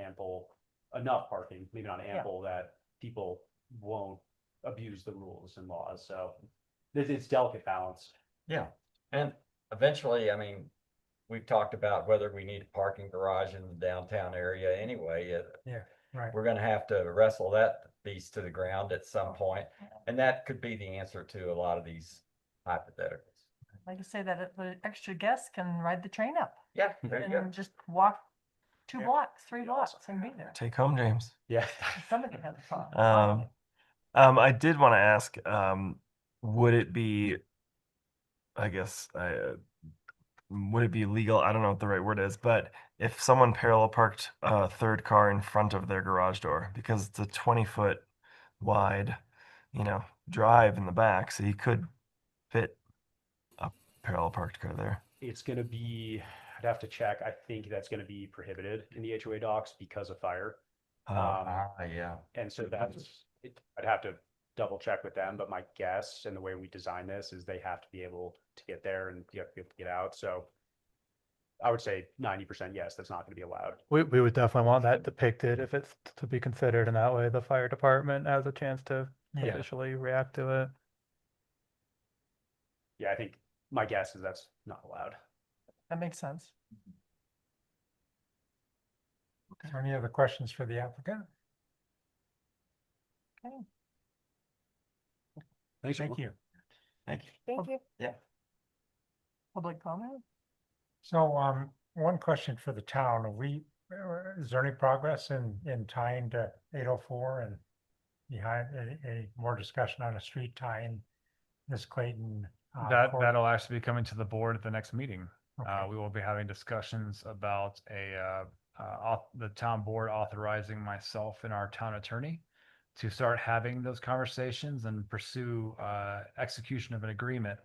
enough parking, maybe not ample, that people won't abuse the rules and laws. So it's delicate balance. Yeah. And eventually, I mean, we've talked about whether we need a parking garage in the downtown area anyway. Right. We're gonna have to wrestle that beast to the ground at some point, and that could be the answer to a lot of these hypotheticals. Like I say that the extra guests can ride the train up Yeah, there you go. and just walk 2 Yeah. blocks, 3 Yeah, blocks awesome. and be there. Take home, James. Yeah. Somebody has a problem. I did want to ask, would it be, I guess, would it be legal? I don't know what the right word is, but if someone parallel parked a 3rd car in front of their garage door, because it's a 20-foot wide, drive in the back, so you could fit a parallel parked car there. It's gonna be, I'd have to check. I think that's gonna be prohibited in the HOA docs because of fire. Yeah. And so I'd have to double check with them, but my guess and the way we design this is they have to be able to get there and you have to be able to get out. So I would say 90% yes, that's not gonna be allowed. We would definitely want that depicted if it's to be considered, and that way the fire department has a chance to Yeah. officially react to it. Yeah, I think my guess is that's not allowed. That makes sense. Is there any other questions for the applicant? Okay. Thanks. Thank you. Thank you. Thank you. Public comment? So, one question for the town, is there any progress in tying to 804 and behind, any more discussion on a street tying this Clayton? Court? That'll actually be coming to the board at the next meeting. Okay. We will be having discussions about the town board authorizing myself and our town attorney to start having those conversations and pursue execution of an agreement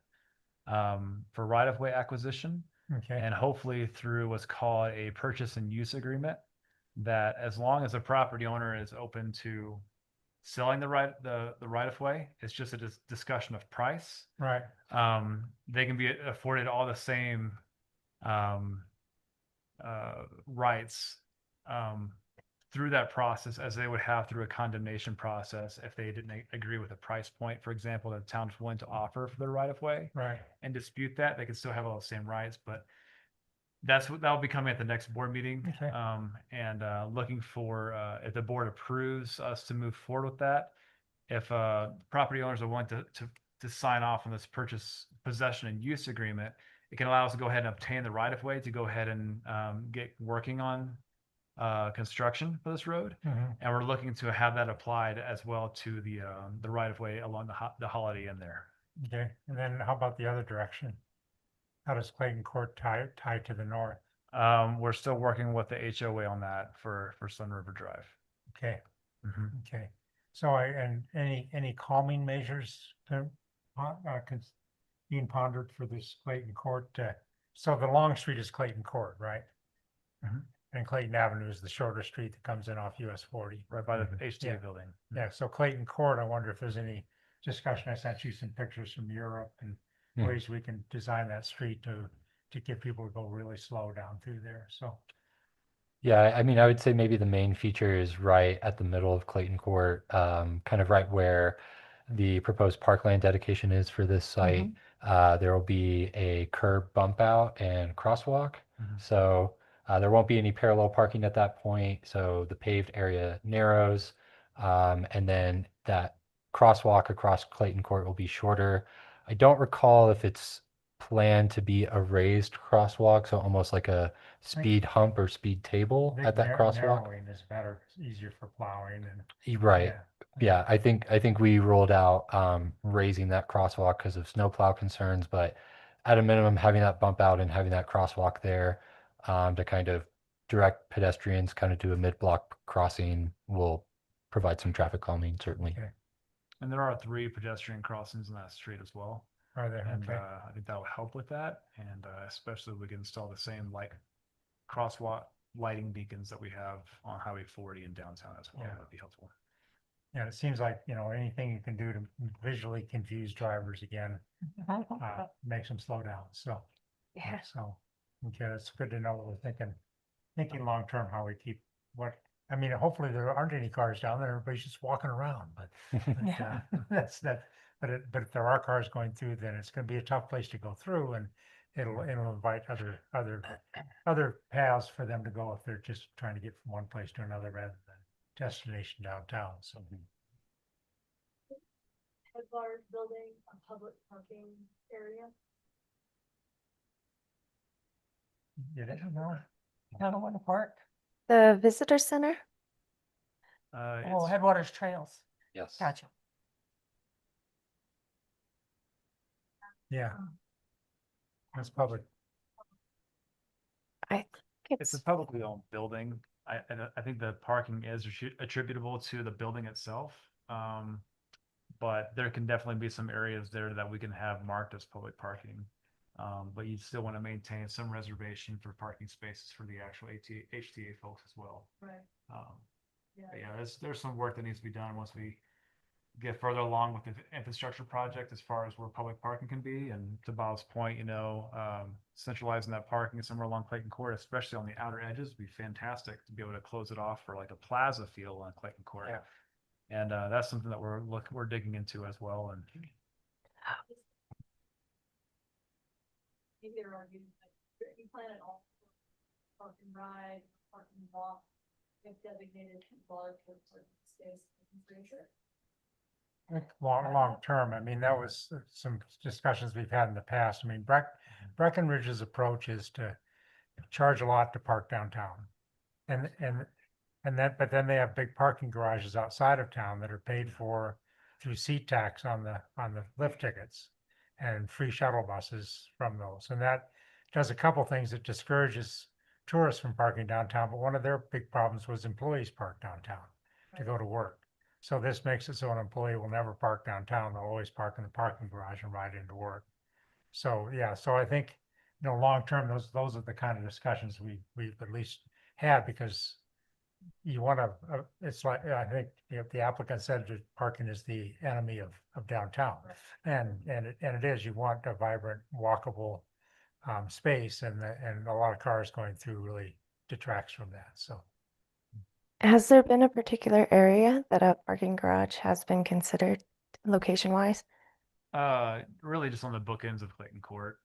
for right-of-way acquisition, Okay, and hopefully through what's called a purchase and use agreement, that as long as the property owner is open to selling the right-of-way, it's just a discussion of price. right, They can be afforded all the same rights through that process as they would have through a condemnation process if they didn't agree with a price point, for example, that the town's willing to offer for their right-of-way, right. and dispute that. They can still have all the same rights, but that'll be coming at the next board meeting. Okay. And looking for if the board approves us to move forward with that. If property owners are willing to sign off on this purchase, possession, and use agreement, it can allow us to go ahead and obtain the right of way to go ahead and get working on construction for this road. Mhm. And we're looking to have that applied as well to the right of way along the Holiday Inn there. Okay, and then how about the other direction? How does Clayton Court tie to the north? We're still working with the HOA on that for Sun River Drive. Okay, Mhm. okay. So and any calming measures being pondered for this Clayton Court? So the long street is Clayton Court, right? Mhm. And Clayton Avenue is the shorter street that comes in off US 40. Right by the HTA Yeah. building. Yeah, so Clayton Court, I wonder if there's any discussion. I sent you some pictures from Europe and Hmm. ways we can design that street to get people to go really slow down through there, so. Yeah, I mean, I would say maybe the main feature is right at the middle of Clayton Court, kind of right where the proposed parkland dedication is for this site. There will be a curb bump out and crosswalk. So there won't be any parallel parking at that point. So the paved area narrows. And then that crosswalk across Clayton Court will be shorter. I don't recall if it's planned to be a raised crosswalk, so almost like a speed hump or speed table I at think that crosswalk. narrowing is better, it's easier for plowing and. Right. Yeah. Yeah, I think we ruled out raising that crosswalk because of snowplow concerns, but at a minimum, having that bump out and having that crosswalk there to kind of direct pedestrians kind of do a mid-block crossing will provide some traffic calming, certainly. Okay. And there are 3 pedestrian crossings in that street as well. Are there? And Okay. I think that will help with that. And especially if we can install the same like crosswalk lighting beacons that we have on Highway 40 in downtown as well. Yeah. That'd be helpful. Yeah, it seems like, anything you can do to visually confuse drivers again, makes them slow down, so. Yeah. So, okay, it's good to know what we're thinking long-term, how we keep I mean, hopefully there aren't any cars down there, everybody's just walking around, but that's that. But if there are cars going through, then it's gonna be a tough place to go through, and it'll invite other paths for them to go if they're just trying to get from one place to another rather than destination downtown, so. Headquarters building a public parking area. You didn't know? Kind of want to park. The visitor center? Oh, It's- Headwaters Trails. Yes. Gotcha. Yeah. That's public. I think It's it's, a publicly owned building. I think the parking is attributable to the building itself. But there can definitely be some areas there that we can have marked as public parking. But you still want to maintain some reservation for parking spaces for the actual HTA folks as well. Right. But yeah, there's some work that needs to be done once we get further along with the infrastructure project as far as where public parking can be. And to Bob's point, centralizing that parking somewhere along Clayton Court, especially on the outer edges, would be fantastic to be able to close it off for like a plaza feel on Clayton Court. Yeah. And that's something that we're digging into as well. And Maybe they're arguing like you plan it all park and ride, park and walk, if designated large for space. Long term, I mean, that was some discussions we've had in the past. I mean, Breckenridge's approach is to charge a lot to park downtown. But then they have big parking garages outside of town that are paid for through seat tax on the lift tickets and free shuttle buses from those. And that does a couple things. It discourages tourists from parking downtown, but one of their big problems was employees park downtown to go to work. So this makes it so an employee will never park downtown. They'll always park in the parking garage and ride into work. So, yeah, so I think, long term, those are the kind of discussions we've at least had, because you want to, it's like, I think the applicant said that parking is the enemy of downtown. And it is, you want a vibrant, walkable space, and a lot of cars going through really detracts from that, so. has there been a particular area that a parking garage has been considered location wise? really just on the bookends of Clayton Court.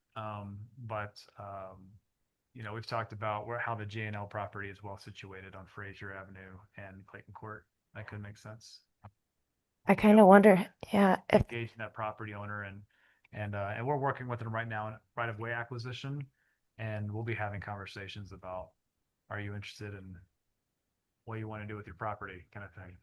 We've talked about how the J&L property is well situated on Fraser Avenue and Clayton Court. That could make sense. I kind of wonder, yeah, if Engaging that property owner and we're working with them right now in right of way acquisition, and we'll be having conversations about, are you interested in what you want to do with your property, kind of thing.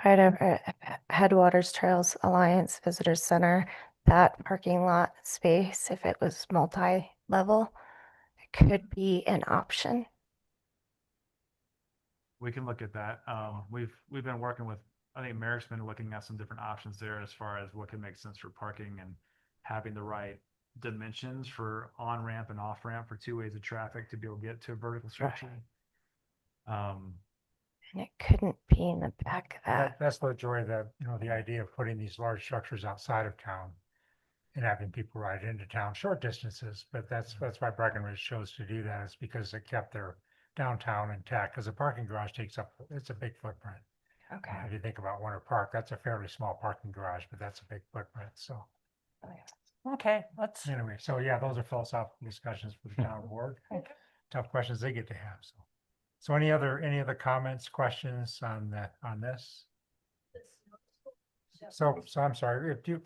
right over at Headwaters Trails Alliance Visitor Center, that parking lot space, if it was multi-level, it could be an option. We can look at that. We've been working with, I think Merrick's been looking at some different options there as far as what can make sense for parking and having the right dimensions for on-ramp and off-ramp for 2 ways of traffic to be able to get to a vertical structure. And it couldn't be in the back of that. That's the joy of the idea of putting these large structures outside of town and having people ride into town short distances. But that's why Breckenridge chose to do that, is because it kept their downtown intact, because a parking garage it's a big footprint. Okay. If you think about Winter Park, that's a fairly small parking garage, but that's a big footprint, so. Okay, let's, Anyway, so yeah, those are philosophical discussions for the town board. Okay. Tough questions they get to have, so. So any other comments, questions on that, on this? So I'm sorry, if you, do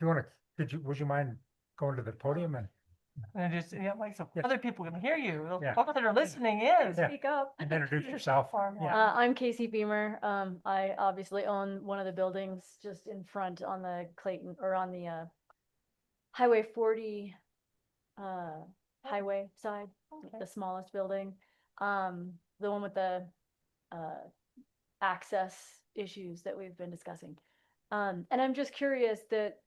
you want to, would you mind going to the podium and just, yeah, like, so Yeah. other people can hear you, the Yeah. folks that are listening in. Yeah. Speak up. and introduce yourself? Yeah. I'm Casey Beamer. I obviously own one of the buildings just in front on the Clayton, or on the, Highway 40, highway side, the smallest building. The one with the, access issues that we've been discussing. And I'm just curious that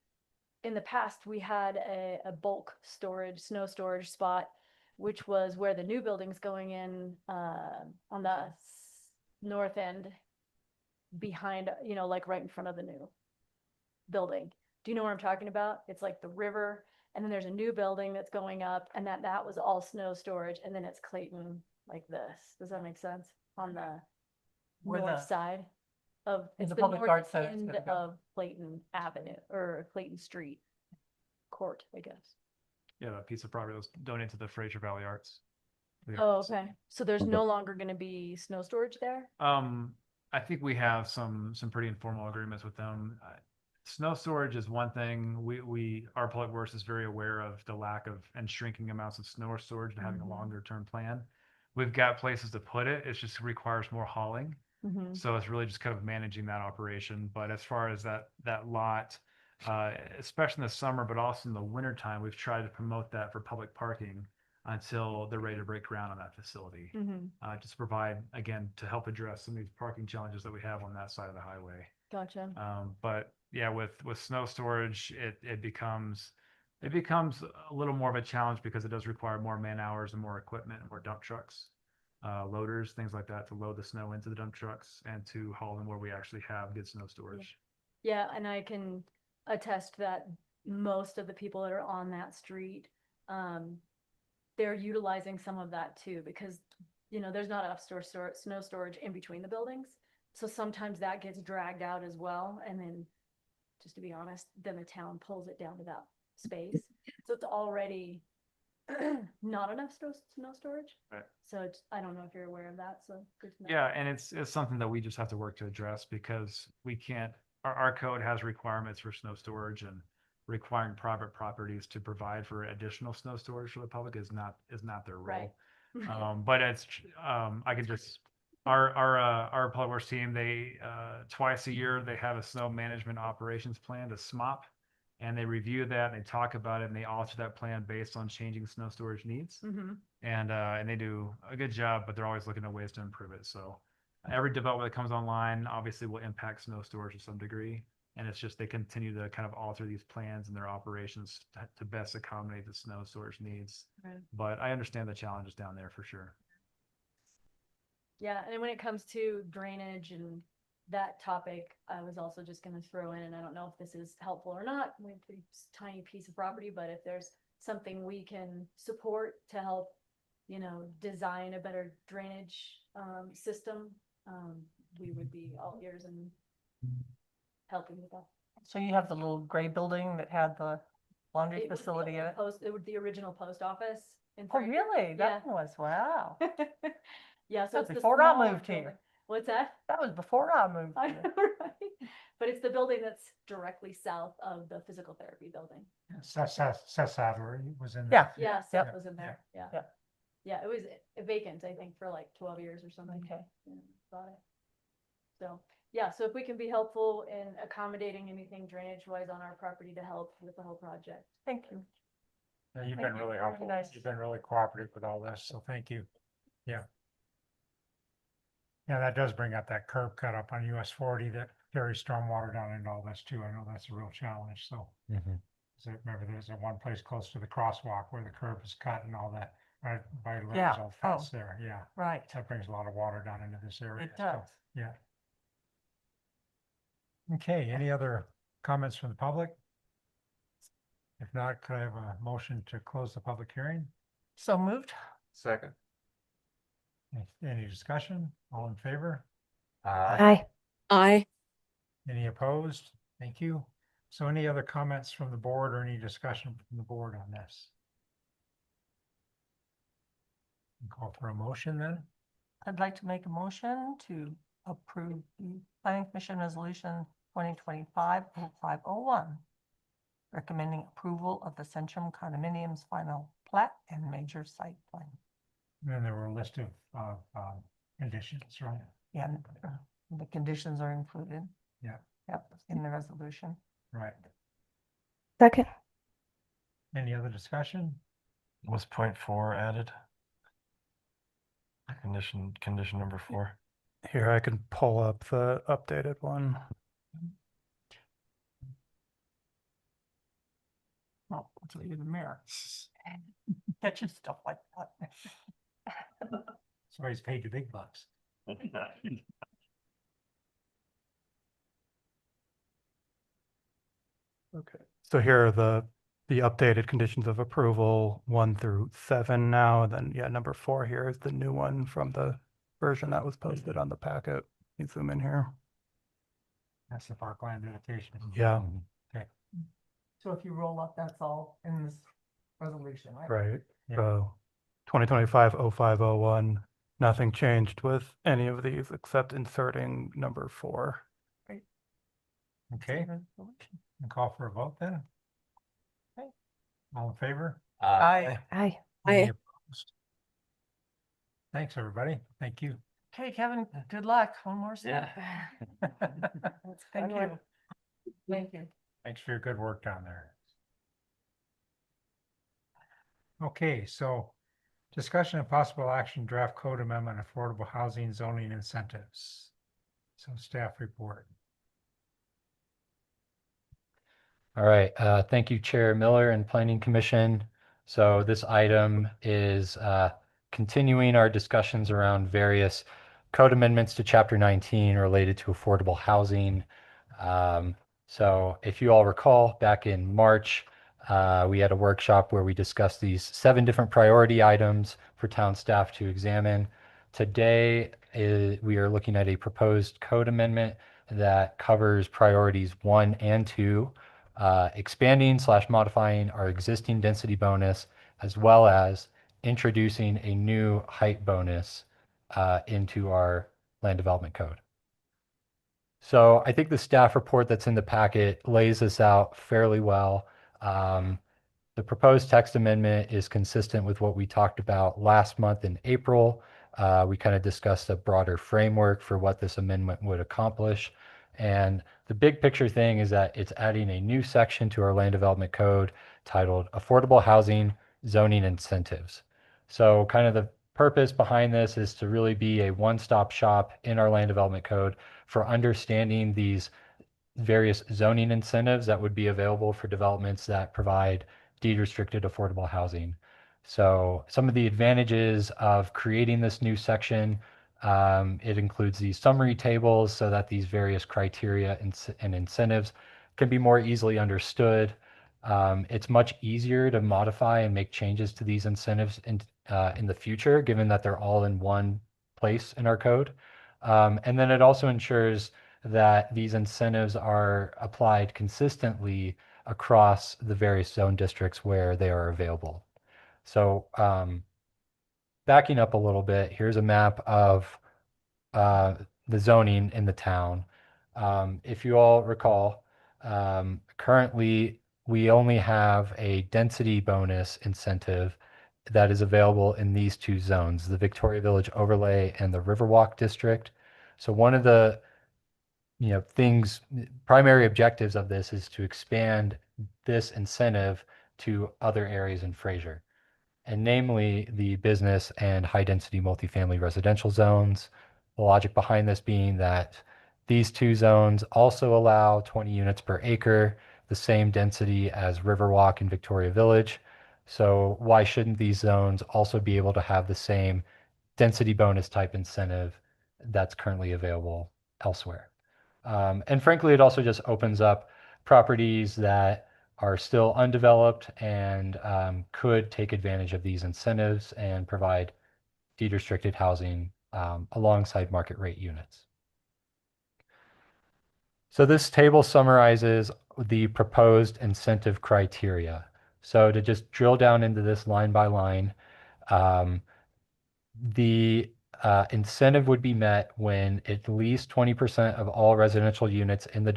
in the past, we had a bulk storage, snow storage spot, which was where the new building's going in, on the north end, behind, like right in front of the new building. Do you know what I'm talking about? It's like the river, and then there's a new building that's going up, and that was all snow storage, and then it's Clayton like this. Does that make sense? On the Where north the- side of, in it's the the public north art center it's end gonna go. of Clayton Avenue, or Clayton Street Court, I guess. Yeah, that piece of property was donated to the Fraser Valley Arts. The Oh, arts. okay. So there's no longer gonna be snow storage there? I think we have some pretty informal agreements with them. Snow storage is one thing. Our public works is very aware of the lack of and shrinking amounts of snow storage and having a Mhm. longer term plan. We've got places to put it. It just requires more hauling. Mm-hmm. So it's really just kind of managing that operation. But as far as that lot, especially in the summer, but also in the wintertime, we've tried to promote that for public parking until they're ready to break ground on that facility. Mm-hmm. Just to provide, again, to help address some of these parking challenges that we have on that side of the highway. Gotcha. But yeah, with snow storage, it becomes a little more of a challenge because it does require more man hours and more equipment and more dump trucks, loaders, things like that to load the snow into the dump trucks and to haul them where we actually have good snow storage. Yeah, and I can attest that most of the people that are on that street, they're utilizing some of that too, because, there's not enough snow storage in between the buildings. So sometimes that gets dragged out as well. And then, just to be honest, then the town pulls it down to that space. So it's already not enough snow storage. Right. So I don't know if you're aware of that, so good to know. Yeah, and it's something that we just have to work to address because we can't, our code has requirements for snow storage, and requiring private properties to provide for additional snow storage for the public is not their role. Right. But I can just, our public works team, they, twice a year, they have a snow management operations plan, the SMOP. And they review that and they talk about it and they alter that plan based on changing snow storage needs. Mm-hmm. And they do a good job, but they're always looking at ways to improve it. So every development that comes online obviously will impact snow storage to some degree. And it's just they continue to kind of alter these plans and their operations to best accommodate the snow storage needs. Right. But I understand the challenges down there for sure. Yeah, and when it comes to drainage and that topic, I was also just gonna throw in, and I don't know if this is helpful or not, we have a tiny piece of property, but if there's something we can support to help, design a better drainage, system, we would be all ears and helping with that. So you have the little gray building that had the laundry It was the facility in old it? It was the original post office. In Oh, Fraser. really? Yeah. That was, wow. Yeah, so That's it's the before I smaller moved here. building. What's that? That was before I moved I here. know, right? But it's the building that's directly south of the physical therapy building. Seth Sadler was in. Yeah. Yeah, Yep. Seth was in there, yeah. Yeah. Yeah, it was vacant, I think, for like 12 years or something. Okay. Yeah, bought it. So, yeah, so if we can be helpful in accommodating anything drainage wise on our property to help with the whole project. Thank you. Yeah, you've Thank been you. really Very helpful. nice. You've been really cooperative with all this, so thank you. Yeah. Yeah, that does bring up that curb cut up on US 40 that carries stormwater down into all this too. I know that's a real challenge, so. Remember, there's that one place close to the crosswalk where the curb is cut and all that, right by Yeah. Lowe's old fence there, yeah. Right. That brings a lot of water down into this area. It so, does. Yeah. Okay, any other comments from the public? If not, could I have a motion to close the public hearing? So moved? Second. Any discussion? All in favor? Aye. Aye. Any opposed? Thank you. So any other comments from the board or any discussion from the board on this? Call for a motion then? I'd like to make a motion to approve the planning commission resolution 2025-0501, recommending approval of the Centrum condominiums final plat and major site plan. And then there were a list of conditions, right? Yeah, and, the conditions are included. Yeah. Yep, in the resolution. Right. Second. Any other discussion? Was point 4 added? Condition number 4. Here, I can pull up the updated one. Well, it's like the mirror. Catches stuff like that. Somebody's paid you big bucks. Okay. So here are the updated conditions of approval, 1 through 7 now, and then, yeah, number 4 here is the new one from the version that was posted on the packet. You zoom in here. That's the parkland dedication. Yeah, Okay. So if you roll up, that's all in this resolution, right? right. Yeah. So 2025-0501, nothing changed with any of these except inserting number 4. Okay, Resolution. and call for a vote then? Okay. All in favor? Aye. Aye. Any Aye. opposed? Thanks, everybody. Thank you. Okay, Kevin, good luck. One more step. Thank fun one. you. Thank you. Thanks for your good work down there. Okay, so discussion and possible action draft code amendment, affordable housing zoning incentives. So staff report. All right, thank you, Chair Miller and Planning Commission. So this item is continuing our discussions around various code amendments to Chapter 19 related to affordable housing. So if you all recall, back in March, we had a workshop where we discussed these 7 different priority items for town staff to examine. Today, we are looking at a proposed code amendment that covers priorities 1 and 2. Expanding/modifying our existing density bonus, as well as introducing a new height bonus into our land development code. So I think the staff report that's in the packet lays this out fairly well. The proposed text amendment is consistent with what we talked about last month in April. We kind of discussed a broader framework for what this amendment would accomplish. And the big picture thing is that it's adding a new section to our land development code titled Affordable Housing Zoning Incentives. So kind of the purpose behind this is to really be a one-stop shop in our land development code for understanding these various zoning incentives that would be available for developments that provide deed restricted affordable housing. So some of the advantages of creating this new section, it includes these summary tables so that these various criteria and incentives can be more easily understood. It's much easier to modify and make changes to these incentives in the future, given that they're all in one place in our code. And then it also ensures that these incentives are applied consistently across the various zone districts where they are available. So backing up a little bit, here's a map of the zoning in the town. If you all recall, currently we only have a density bonus incentive that is available in these 2 zones, the Victoria Village overlay and the Riverwalk district. So one of the primary objectives of this is to expand this incentive to other areas in Fraser, and namely the business and high density multifamily residential zones. The logic behind this being that these 2 zones also allow 20 units per acre, the same density as Riverwalk and Victoria Village. So why shouldn't these zones also be able to have the same density bonus type incentive that's currently available elsewhere? And frankly, it also just opens up properties that are still undeveloped and could take advantage of these incentives and provide deed restricted housing alongside market rate units. So this table summarizes the proposed incentive criteria. So to just drill down into this line by line, um, the incentive would be met when at least 20% of all residential units in the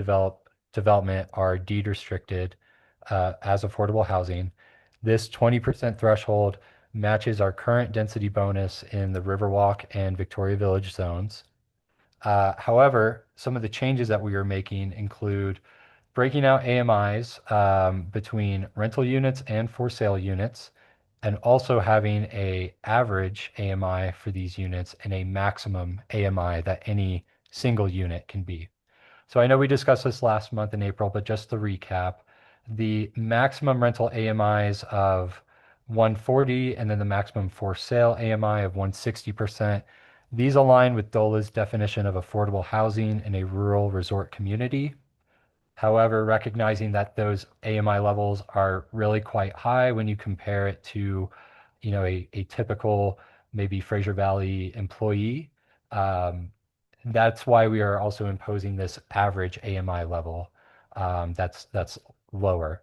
development are deed restricted as affordable housing. This 20% threshold matches our current density bonus in the Riverwalk and Victoria Village zones. However, some of the changes that we are making include breaking out AMIs between rental units and for sale units, and also having a average AMI for these units and a maximum AMI that any single unit can be. So I know we discussed this last month in April, but just to recap, the maximum rental AMIs of 140 and then the maximum for sale AMI of 160%. These align with DOLA's definition of affordable housing in a rural resort community. However, recognizing that those AMI levels are really quite high when you compare it to, a typical maybe Fraser Valley employee, that's why we are also imposing this average AMI level that's lower.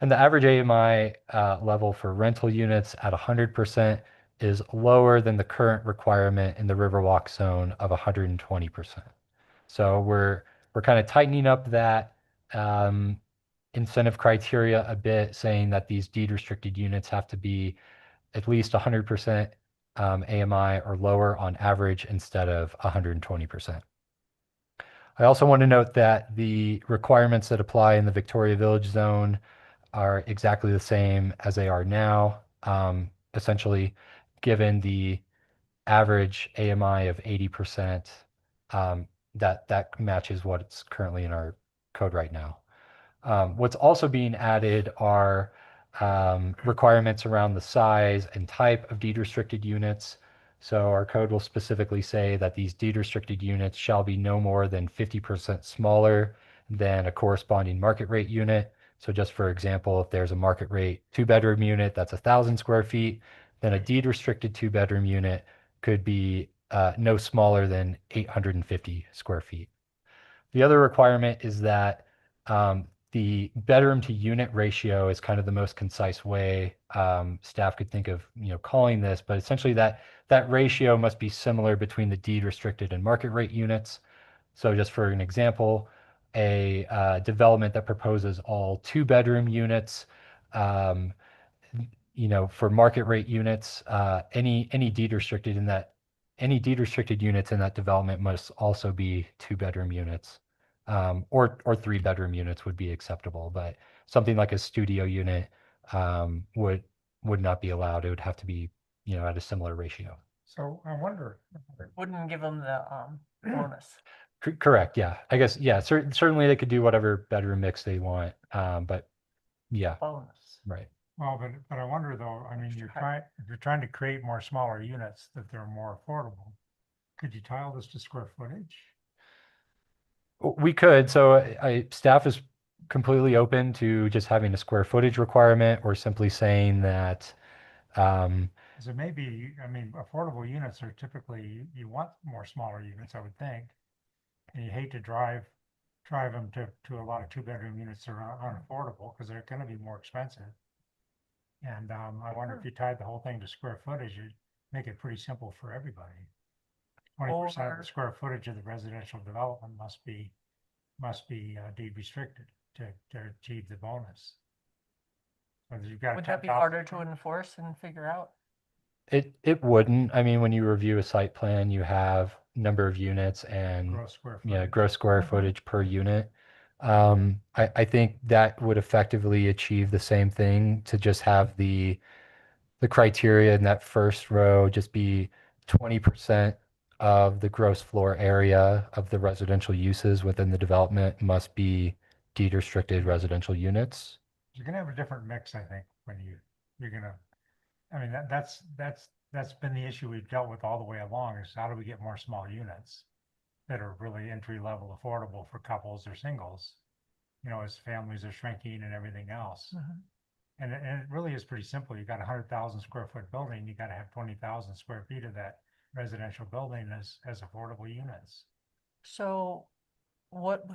And the average AMI level for rental units at 100% is lower than the current requirement in the Riverwalk zone of 120%. So we're kind of tightening up that incentive criteria a bit, saying that these deed restricted units have to be at least 100% AMI or lower on average instead of 120%. I also want to note that the requirements that apply in the Victoria Village zone are exactly the same as they are now. Essentially, given the average AMI of 80%, that matches what's currently in our code right now. What's also being added are requirements around the size and type of deed restricted units. So our code will specifically say that these deed restricted units shall be no more than 50% smaller than a corresponding market rate unit. So just for example, if there's a market rate 2-bedroom unit that's 1,000 square feet, then a deed restricted 2-bedroom unit could be no smaller than 850 square feet. The other requirement is that the bedroom to unit ratio is kind of the most concise way staff could think of, calling this, but essentially that ratio must be similar between the deed restricted and market rate units. So just for an example, a development that proposes all 2-bedroom units, for market rate units, any deed restricted units in that development must also be 2-bedroom units, or 3-bedroom units would be acceptable. But something like a studio unit would not be allowed. It would have to be, at a similar ratio. So I wonder, Wouldn't give them the bonus. Correct. Yeah. I guess. Yeah. Certainly they could do whatever bedroom mix they want. But yeah. Bonus. Right. well, but I wonder though, I mean, if you're trying to create more smaller units that they're more affordable, could you tile this to square footage? We could. So staff is completely open to just having a square footage requirement or simply saying that. So maybe, I mean, affordable units are typically, you want more smaller units, I would think. And you hate to drive them to a lot of 2-bedroom units that are unaffordable because they're gonna be more expensive. And I wonder if you tied the whole thing to square footage, you'd make it pretty simple for everybody. 20% of the square footage of the residential development must be deed restricted to achieve the bonus. So you've got Would that be harder to enforce and figure out? It wouldn't. I mean, when you review a site plan, you have number of units and gross square footage? gross square footage per unit. I think that would effectively achieve the same thing, to just have the criteria in that first row just be 20% of the gross floor area of the residential uses within the development must be deed restricted residential units. You're gonna have a different mix, I think, when you're gonna, I mean, that's been the issue we've dealt with all the way along, is how do we get more small units that are really entry level affordable for couples or singles, as families are shrinking and everything else. And it really is pretty simple. You got 100,000 square foot building, you gotta have 20,000 square feet of that residential building as affordable units. So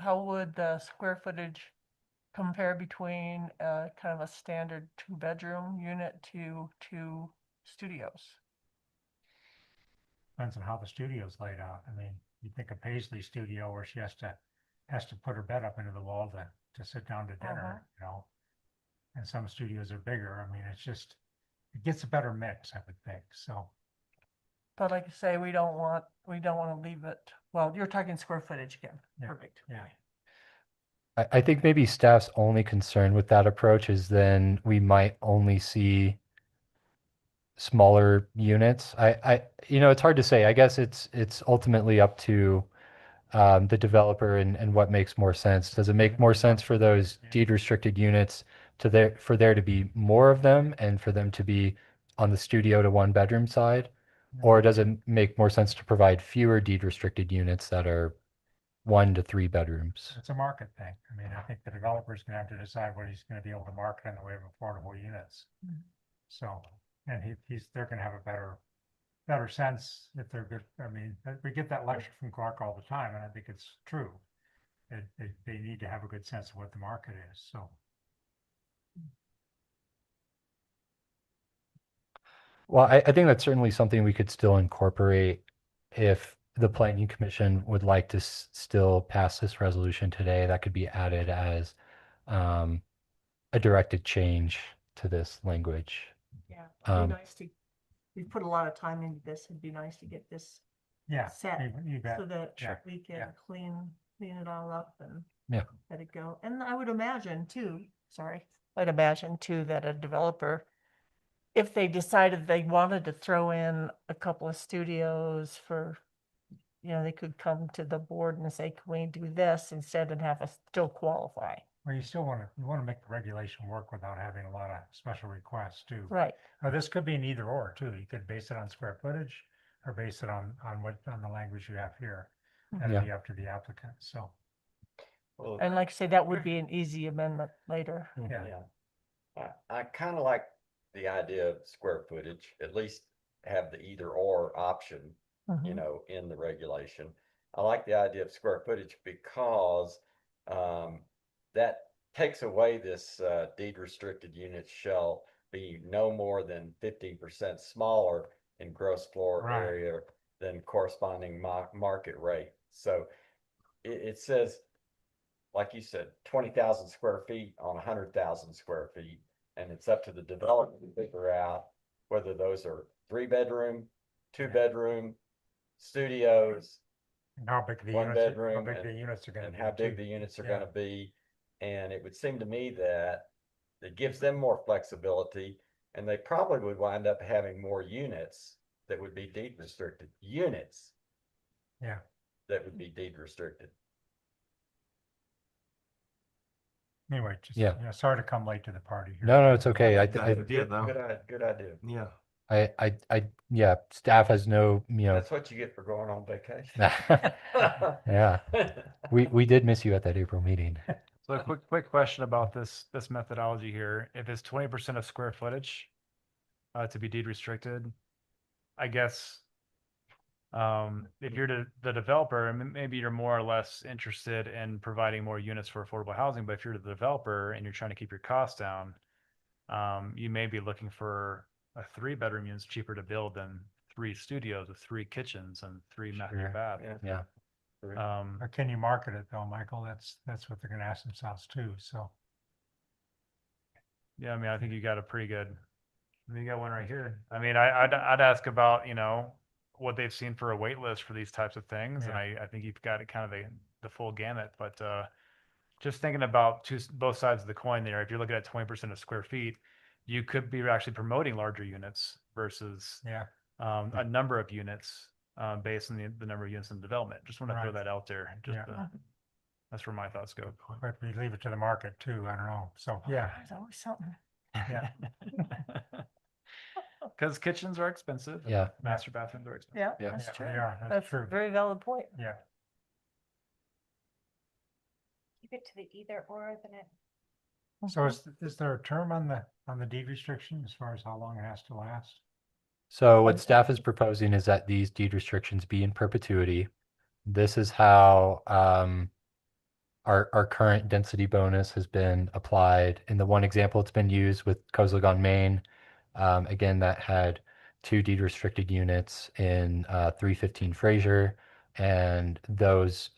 how would the square footage compare between kind of a standard two-bedroom unit to two studios? Depends on how the studio's laid out. I mean, you think of Paisley's studio where she has to put her bed up into the wall to sit down to dinner, you know? And some studios are bigger. I mean, it's just, it gets a better mix, I would think, so. But like I say, we don't want to leave it, well, you're talking square footage again. Yeah, Perfect. yeah. I think maybe staff's only concern with that approach is then we might only see smaller units. It's hard to say. I guess it's ultimately up to the developer and what makes more sense. Does it make more sense for those deed restricted units for there to be more of them and for them to be on the studio to one bedroom side? Or does it make more sense to provide fewer deed restricted units that are 1 to 3 bedrooms? It's a market thing. I mean, I think the developer's gonna have to decide what he's gonna be able to market in the way of affordable units. So, and they're gonna have a better sense if they're good. I mean, we get that lecture from Clark all the time, and I think it's true. They need to have a good sense of what the market is, so. Well, I think that's certainly something we could still incorporate if the planning commission would like to still pass this resolution today. That could be added as a directed change to this language. Yeah, it'd Um, be nice to, we put a lot of time into this. It'd be nice to get this Yeah, set you bet. so that Sure. we can Yeah. clean it all up and Yeah. let it go. And I would imagine too, I'd imagine too that a developer, if they decided they wanted to throw in a couple of studios for, they could come to the board and say, can we do this instead and have us still qualify? Well, you wanna make the regulation work without having a lot of special requests too. Right. This could be an either or too. You could base it on square footage or base it on the language you have here. That'd Yeah. be up to the applicant, so. Well, And like I say, that would be an easy amendment later. Yeah. I kind of like the idea of square footage, at least have the either or option, you Mhm. know, in the regulation. I like the idea of square footage because that takes away this deed restricted units shall be no more than 15% smaller in gross floor Right. area than corresponding market rate. So it says, like you said, 20,000 square feet on 100,000 square feet. And it's up to the developer to figure out whether those are 3-bedroom, 2-bedroom, studios, And how big the one units, bedroom, how big the units are gonna and be. how big too. the units are Yeah. gonna be. And it would seem to me that it gives them more flexibility, and they probably would wind up having more units that would be deed restricted, units Yeah. that would be deed restricted. Anyway, just, Yeah. sorry to come late to the party here. No, it's okay. Good idea, though. Good idea. Yeah. Yeah, staff has no, That's what you get for going on vacation. yeah, we did miss you at that April meeting. So a quick question about this methodology here. If it's 20% of square footage to be deed restricted, I guess if you're the developer, maybe you're more or less interested in providing more units for affordable housing, but if you're the developer and you're trying to keep your costs down, you may be looking for a 3-bedroom unit's cheaper to build than 3 studios with 3 kitchens and 3 master Sure. bath. Yeah. Or can you market it though, Michael? That's what they're gonna ask themselves too, so. Yeah, I mean, I think you got a pretty good, you got one right here. I mean, I'd ask about, what they've seen for a wait list for these types of things. And I think you've got it kind of the full gamut, but, just thinking about both sides of the coin there, if you're looking at 20% of square feet, you could be actually promoting larger units versus Yeah. a number of units based on the number of units in development. Just want to throw Right. that out there. Just Yeah. that's where my thoughts go. But we leave it to the market too. I don't know. So, yeah. There's always something. Yeah. Because kitchens are expensive. and Yeah. Master bathrooms are expensive. Yeah, Yeah. that's Yeah, true. they are. That's That's a true. very valid point. Yeah. Keep it to the either or, then it. So is there a term on the deed restriction as far as how long it has to last? So what staff is proposing is that these deed restrictions be in perpetuity. This is how our current density bonus has been applied. In the one example, it's been used with Kozlug on Main. Again, that had 2 deed restricted units in 315 Fraser, and those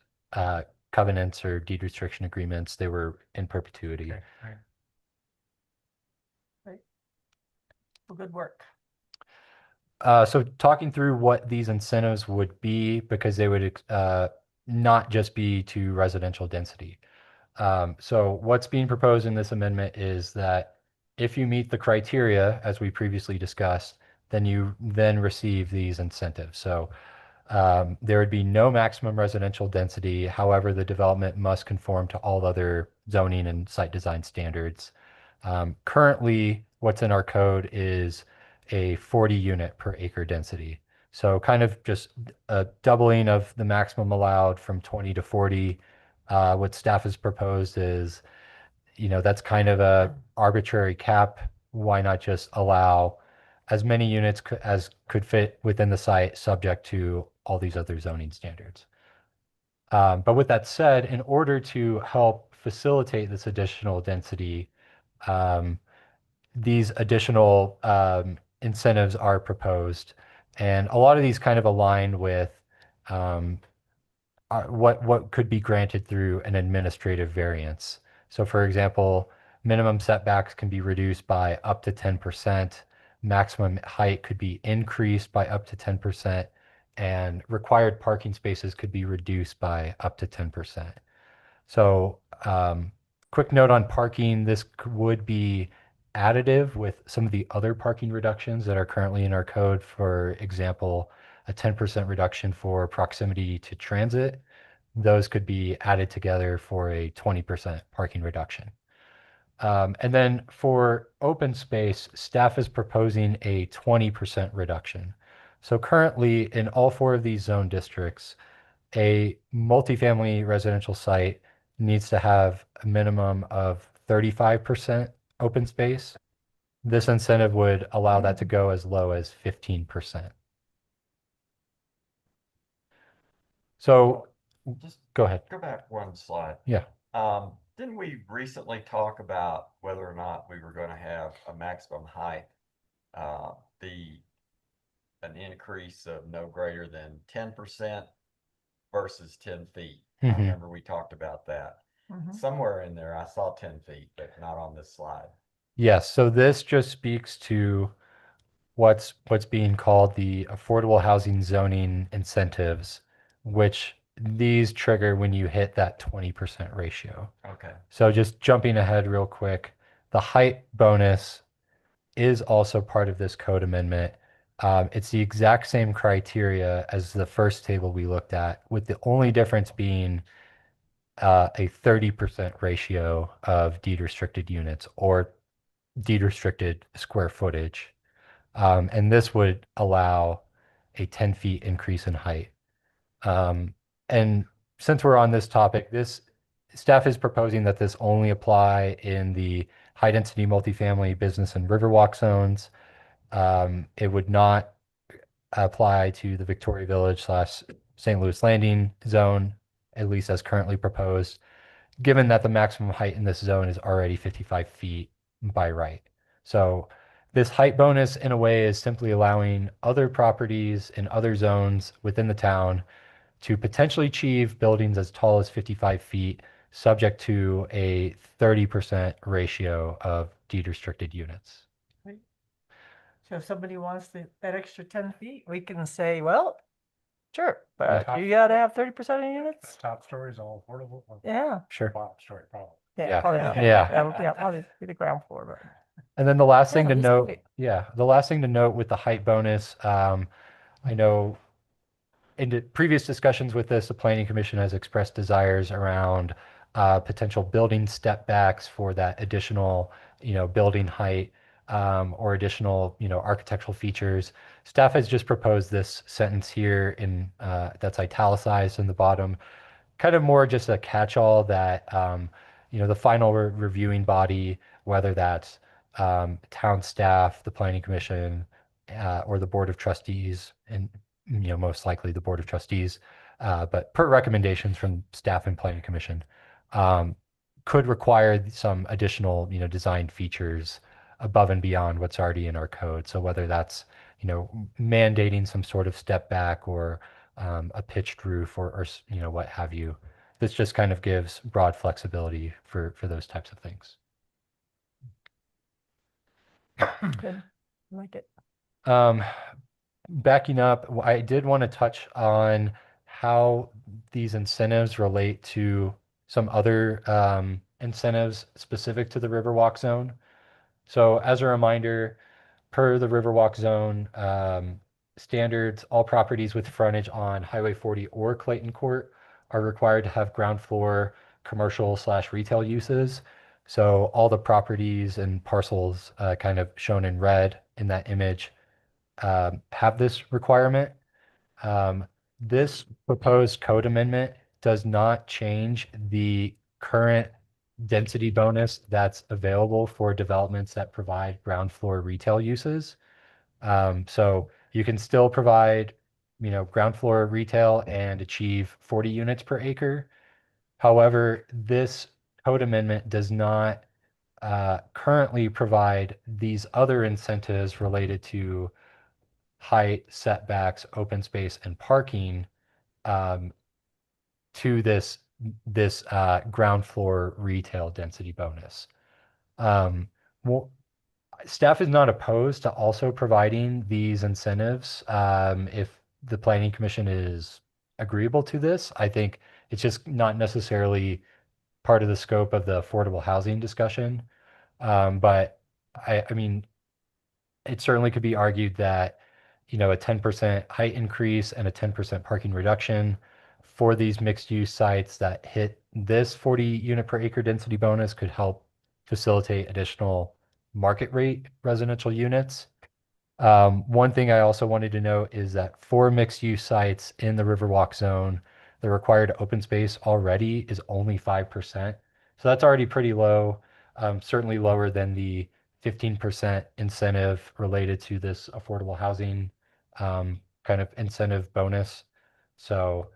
covenants or deed restriction agreements, they were in perpetuity. Okay, right. Well, good work. So talking through what these incentives would be, because they would not just be to residential density. So what's being proposed in this amendment is that if you meet the criteria, as we previously discussed, then you then receive these incentives. So there would be no maximum residential density. However, the development must conform to all other zoning and site design standards. Currently, what's in our code is a 40 unit per acre density. So kind of just a doubling of the maximum allowed from 20 to 40. What staff has proposed is, that's kind of a arbitrary cap. Why not just allow as many units as could fit within the site, subject to all these other zoning standards? But with that said, in order to help facilitate this additional density, um, these additional incentives are proposed. And a lot of these kind of align with what could be granted through an administrative variance. So for example, minimum setbacks can be reduced by up to 10%, maximum height could be increased by up to 10%, and required parking spaces could be reduced by up to 10%. So quick note on parking, this would be additive with some of the other parking reductions that are currently in our code. For example, a 10% reduction for proximity to transit. Those could be added together for a 20% parking reduction. And then for open space, staff is proposing a 20% reduction. So currently in all 4 of these zone districts, a multifamily residential site needs to have a minimum of 35% open space. This incentive would allow that to go as low as 15%. So Just go ahead. go back one slide. Yeah. Didn't we recently talk about whether or not we were going to have a maximum height, an increase of no greater than 10% versus 10 feet? I Mhm. remember we talked about that. Mhm. Somewhere in there, I saw 10 feet, but not on this slide. Yes, so this just speaks to what's being called the affordable housing zoning incentives, which these trigger when you hit that 20% ratio. Okay. So just jumping ahead real quick, the height bonus is also part of this code amendment. It's the exact same criteria as the first table we looked at, with the only difference being a 30% ratio of deed restricted units or deed restricted square footage. And this would allow a 10 feet increase in height. And since we're on this topic, this staff is proposing that this only apply in the high density multifamily business and riverwalk zones. It would not apply to the Victoria Village / St. Louis Landing zone, at least as currently proposed, given that the maximum height in this zone is already 55 feet by right. So this height bonus in a way is simply allowing other properties in other zones within the town to potentially achieve buildings as tall as 55 feet, subject to a 30% ratio of deed restricted units. So if somebody wants that extra 10 feet, we can say, well, sure, but top- you gotta have 30% of The units? top story is all affordable. or Yeah. Sure. Bottom story, probably. Yeah, Yeah. probably not. Yeah. Yeah, probably be the ground floor, but. And then the last thing Yeah, to that's note, great. the last thing to note with the height bonus, I know in the previous discussions with this, the Planning Commission has expressed desires around potential building step backs for that additional, building height or additional, architectural features. Staff has just proposed this sentence here in that's italicized in the bottom, kind of more just a catch-all that the final reviewing body, whether that's town staff, the planning commission, or the board of trustees, and most likely the board of trustees, but per recommendations from staff and planning commission, could require some additional, design features above and beyond what's already in our code. So whether that's, mandating some sort of step back or a pitched roof or what have you. This just kind of gives broad flexibility for those types of things. Good, I like it. Backing up, I did want to touch on how these incentives relate to some other incentives specific to the Riverwalk zone. So as a reminder, per the Riverwalk zone standards, all properties with frontage on Highway 40 or Clayton Court are required to have ground floor commercial/retail uses. So all the properties and parcels kind of shown in red in that image have this requirement. This proposed code amendment does not change the current density bonus that's available for developments that provide ground floor retail uses. So you can still provide, ground floor retail and achieve 40 units per acre. However, this code amendment does not currently provide these other incentives related to height, setbacks, open space, and parking um, to this ground floor retail density bonus. Well, staff is not opposed to also providing these incentives if the planning commission is agreeable to this. I think it's just not necessarily part of the scope of the affordable housing discussion. But I mean, it certainly could be argued that, a 10% height increase and a 10% parking reduction for these mixed use sites that hit this 40 unit per acre density bonus could help facilitate additional market rate residential units. One thing I also wanted to note is that for mixed use sites in the Riverwalk zone, the required open space already is only 5%. So that's already pretty low, certainly lower than the 15% incentive related to this affordable housing kind of incentive bonus. So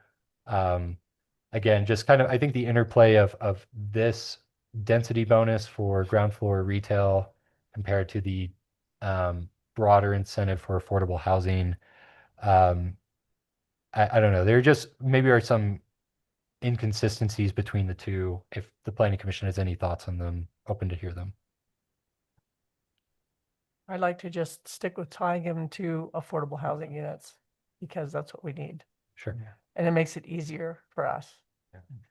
again, just kind of, I think the interplay of this density bonus for ground floor retail compared to the broader incentive for affordable housing. Um, I don't know. There just maybe are some inconsistencies between the two. If the planning commission has any thoughts on them, open to hear them. I'd like to just stick with tying them to affordable housing units because that's what we need. Sure. And it makes it easier for us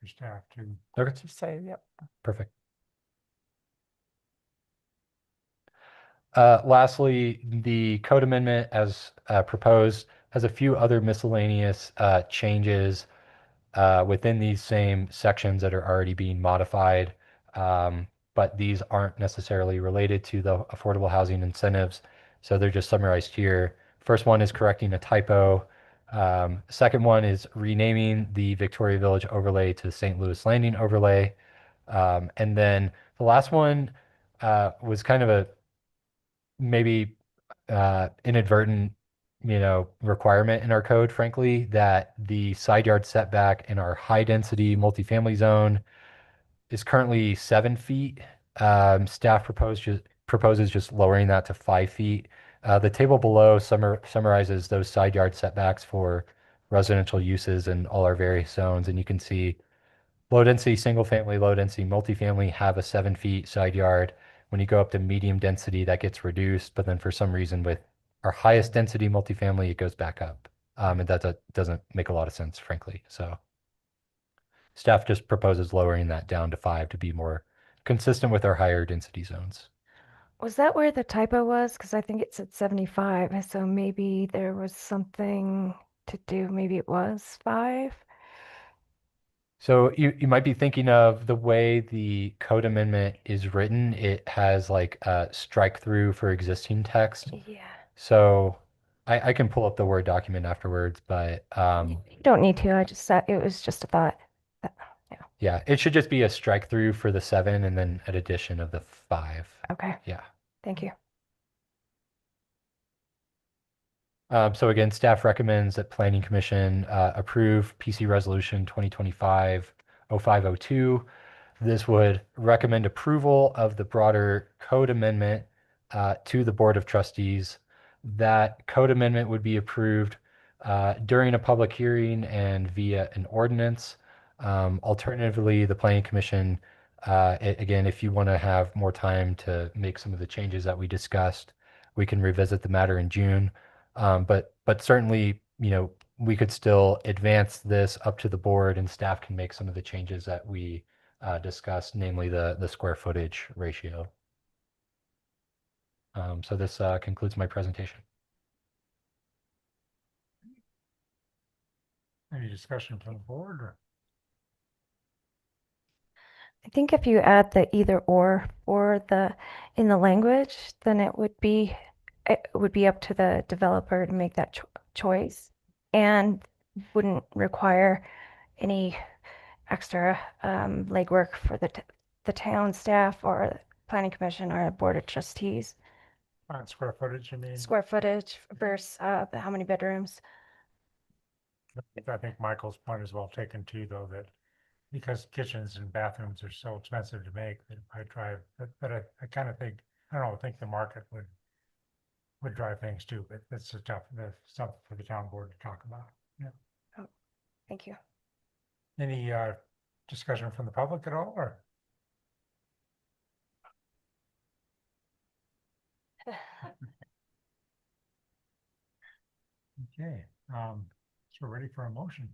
For staff too. Okay, to say, yep. perfect. Lastly, the code amendment as proposed has a few other miscellaneous changes within these same sections that are already being modified. But these aren't necessarily related to the affordable housing incentives. So they're just summarized here. First one is correcting a typo. Second one is renaming the Victoria Village overlay to St. Louis Landing overlay. And then the last one was kind of a maybe inadvertent, requirement in our code, frankly, that the side yard setback in our high density multifamily zone is currently 7 feet. Staff proposes just lowering that to 5 feet. The table below summarizes those side yard setbacks for residential uses in all our various zones, and you can see low density single family, low density multifamily have a 7 feet side yard. When you go up to medium density, that gets reduced, but then for some reason with our highest density multifamily, it goes back up. And that doesn't make a lot of sense, frankly. So staff just proposes lowering that down to 5 to be more consistent with our higher density zones. Was that where the typo was? Because I think it said 75, so maybe there was something to do, maybe it was 5? So you might be thinking of the way the code amendment is written. It has like a strike through for existing text. Yeah. So I can pull up the Word document afterwards, but You don't need to, I just thought, it was just a thought. Yeah, yeah, it should just be a strike through for the 7 and then an addition of the 5. okay, Yeah. thank you. So again, staff recommends that Planning Commission approve PC Resolution 2025-0502. This would recommend approval of the broader code amendment to the Board of Trustees. That code amendment would be approved during a public hearing and via an ordinance. Alternatively, the Planning Commission, again, if you want to have more time to make some of the changes that we discussed, we can revisit the matter in June. But certainly, we could still advance this up to the board and staff can make some of the changes that we discussed, namely the square footage ratio. So this concludes my presentation. Any discussion from the board or? I think if you add the either or in the language, then it would be up to the developer to make that choice and wouldn't require any extra legwork for the town staff or planning commission or board of trustees. On square footage, you mean? Square footage versus how many bedrooms. I think Michael's point is well taken too, though, that because kitchens and bathrooms are so expensive to make, that might drive, but I kind of think, I don't know, I think the market would drive things too, but that's something for the town board to talk about. Yeah. Oh, thank you. Any discussion from the public at all, or? Okay, so we're ready for a motion.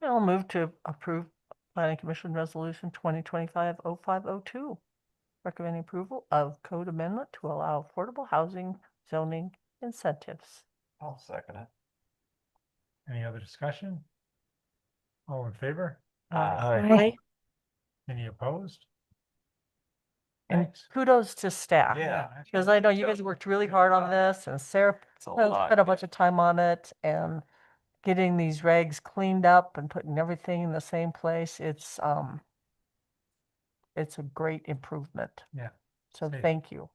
I'll move to approve Planning Commission Resolution 2025-0502, recommending approval of code amendment to allow affordable housing zoning incentives. I'll second it. Any other discussion? All in favor? Aye. Aye. Any opposed? And Thanks. kudos to staff. Yeah. Because I know you guys worked really hard on this, and Sarah It's a has lot. spent a bunch of time on it, and getting these regs cleaned up and putting everything in the same place. It's a great improvement. Yeah. So Safe. thank you.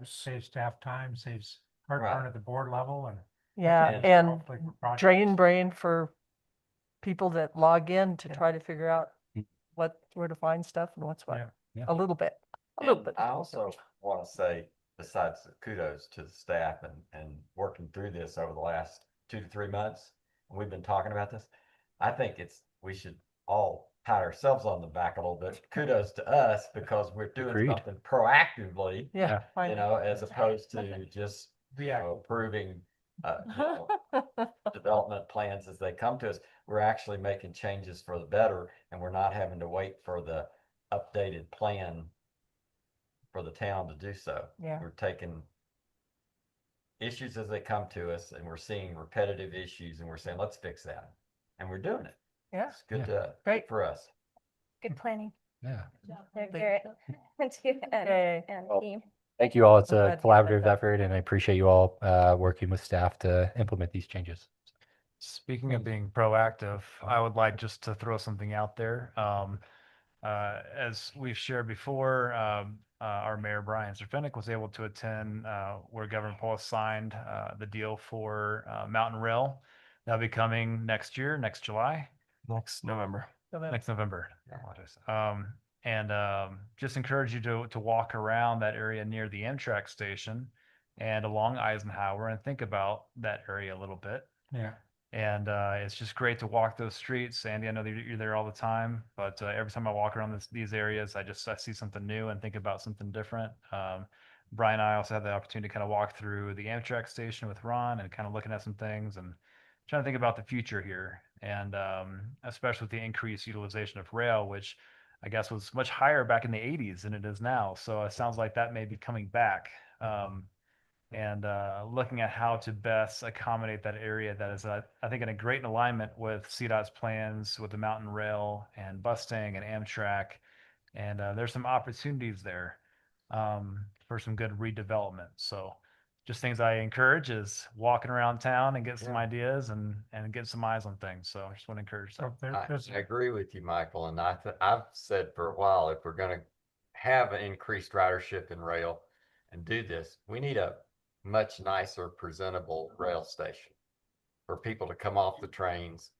Saves staff time, saves heartburn Right. at the board level and. Yeah, And and hopefully for projects. drain brain for people that log in to Yeah. try to figure out where to find stuff and what's what. Yeah. Yeah. A little bit. And I also want to say, besides the kudos to the staff and working through this over the last 2 to 3 months, and we've been talking about this. I think we should all pat ourselves on the back a little bit. Kudos to us because we're doing Agreed. something proactively, Yeah. as opposed to just approving development plans as they come to us. We're actually making changes for the better, and we're not having to wait for the updated plan for the town to do so. Yeah. We're taking issues as they come to us, and we're seeing repetitive issues, and we're saying, let's fix that. And we're doing it. Yeah. It's good Great. for us. Good planning. Yeah. Thank Garrett Okay. and Well, team. Thank you all. It's I'm a glad you said collaborative that. effort, and I appreciate you all working with staff to implement these changes. Speaking of being proactive, I would like just to throw something out there. As we've shared before, our mayor, Brian Zerfinick, was able to attend where Governor Polis signed the deal for Mountain Rail. That'll be coming next year, next July. Next November. Next November. I apologize. And just encourage you to walk around that area near the Amtrak station and along Eisenhower and think about that area a little bit. Yeah. And it's just great to walk those streets. Sandy, I know that you're there all the time, but every time I walk around these areas, I see something new and think about something different. Brian and I also had the opportunity to kind of walk through the Amtrak station with Ron and kind of looking at some things and trying to think about the future here. And especially with the increased utilization of rail, which I guess was much higher back in the 80s than it is now. So it sounds like that may be coming back. And looking at how to best accommodate that area that is, I think, in a great alignment with CDOT's plans with the Mountain Rail and Bustang and Amtrak. And there's some opportunities there for some good redevelopment. So just things I encourage is walking around town and get some ideas and get some eyes on things. So I just want to encourage that. I agree with you, Michael, and I've said for a while, if we're going to have an increased ridership in rail and do this, we need a much nicer, presentable rail station for people to come off the trains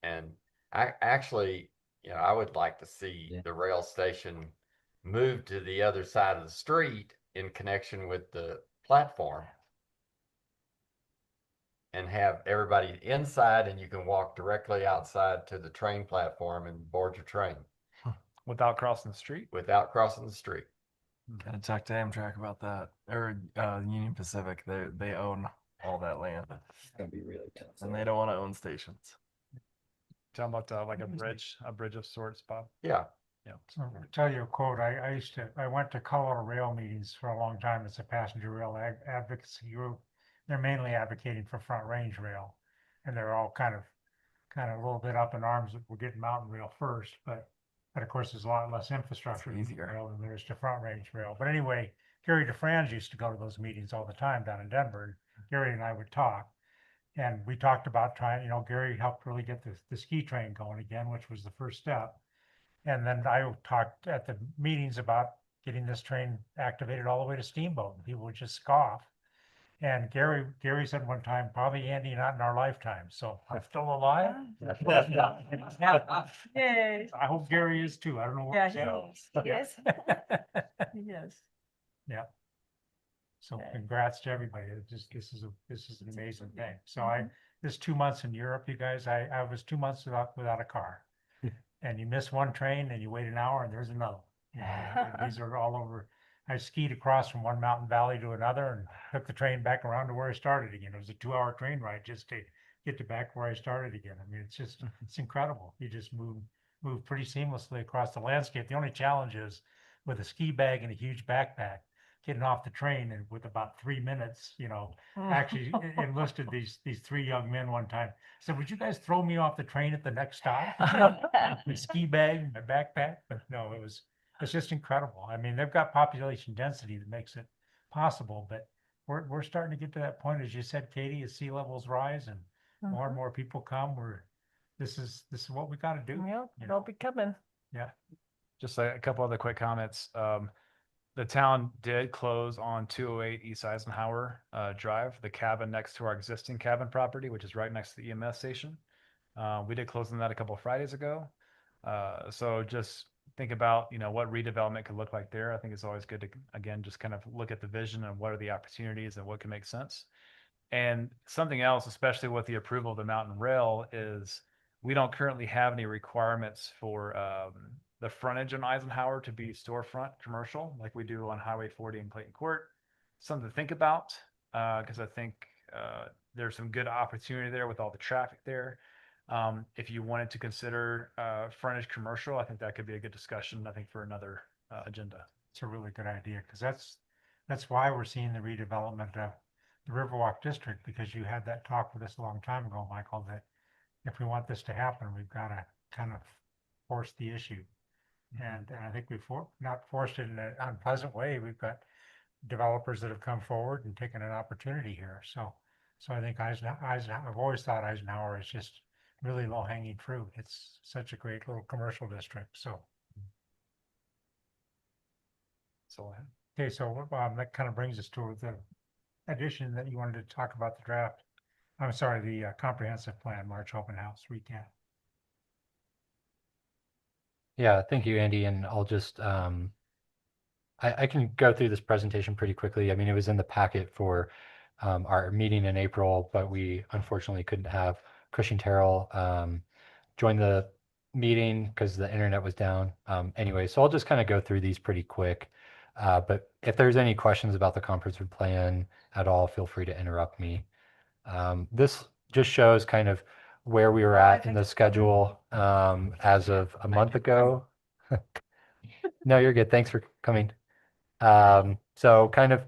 and I actually, I would like to see the rail station move to the other side of the street in connection with the platform. And have everybody inside and you can walk directly outside to the train platform and board your train Without crossing the street. without crossing the street. Gotta talk to Amtrak about that, or Union Pacific. They own all that land, It's gonna be really tough. and they don't want to own stations. Talking about like a bridge of sorts, Bob. Yeah. Yeah. So I'll tell you a quote, I went to Colorado Rail meetings for a long time as a passenger rail advocacy group. They're mainly advocating for Front Range Rail. And they're all kind of a little bit up in arms that we're getting Mountain Rail first, but of course, there's a lot less infrastructure It's to easier. rail than there is to Front Range Rail. But anyway, Gary DeFranz used to go to those meetings all the time down in Denver. And Gary and I would talk. And we talked about trying, Gary helped really get the ski train going again, which was the first step. And then I talked at the meetings about getting this train activated all the way to Steamboat. And people would just scoff. And Gary said one time, probably Andy, not in our lifetime. So I'm still alive. Yay. I hope Gary is too. I don't know what Yeah, he's he at. is. Yes. Yeah. So Okay. congrats to everybody. This is an amazing thing. So Mm-hmm. this 2 months in Europe, you guys, I was 2 months without a car. And you miss one train and you wait an hour and there's another. And these are all over. I skied across from one mountain valley to another and took the train back around to where I started again. It was a 2-hour train ride just to get to back where I started again. I mean, it's incredible. You just move pretty seamlessly across the landscape. The only challenge is with a ski bag and a huge backpack, getting off the train and with about 3 minutes, actually enlisted these 3 young men one time. Said, would you guys throw me off the train at the next stop? My ski bag, my backpack, but no, it's just incredible. I mean, they've got population density that makes it possible, but we're starting to get to that point, as you said, Katie, as sea levels rise and more and more people come, this is what we got to do. Yep, you they'll know? be coming. Yeah. Just a couple other quick comments. The town did close on 208 East Eisenhower Drive, the cabin next to our existing cabin property, which is right next to the EMS station. We did close on that a couple of Fridays ago. So just think about, what redevelopment could look like there. I think it's always good to, again, just kind of look at the vision and what are the opportunities and what can make sense. And something else, especially with the approval of the Mountain Rail, is we don't currently have any requirements for the frontage on Eisenhower to be storefront commercial like we do on Highway 40 in Clayton Court. Something to think about because I think there's some good opportunity there with all the traffic there. If you wanted to consider frontage commercial, I think that could be a good discussion, I think, for another agenda. It's a really good idea because that's why we're seeing the redevelopment of the Riverwalk district, because you had that talk with us a long time ago, Michael, that if we want this to happen, we've got to kind of force the issue. And I think we've not forced it in an unpleasant way. We've got developers that have come forward and taken an opportunity here. So I think Eisenhower, I've always thought Eisenhower is just really low hanging fruit. It's such a great little commercial district. So. So Okay, so that kind of brings us to the addition that you wanted to talk about the draft. I'm sorry, the comprehensive plan, March open house recap. Yeah, thank you, Andy. And I'll just, I can go through this presentation pretty quickly. I mean, it was in the packet for our meeting in April, but we unfortunately couldn't have Cushing Terrell join the meeting because the internet was down. Anyway, so I'll just kind of go through these pretty quick. But if there's any questions about the comprehensive plan at all, feel free to interrupt me. This just shows kind of where we were at in the schedule as of a month ago. No, you're good. Thanks for coming. So kind of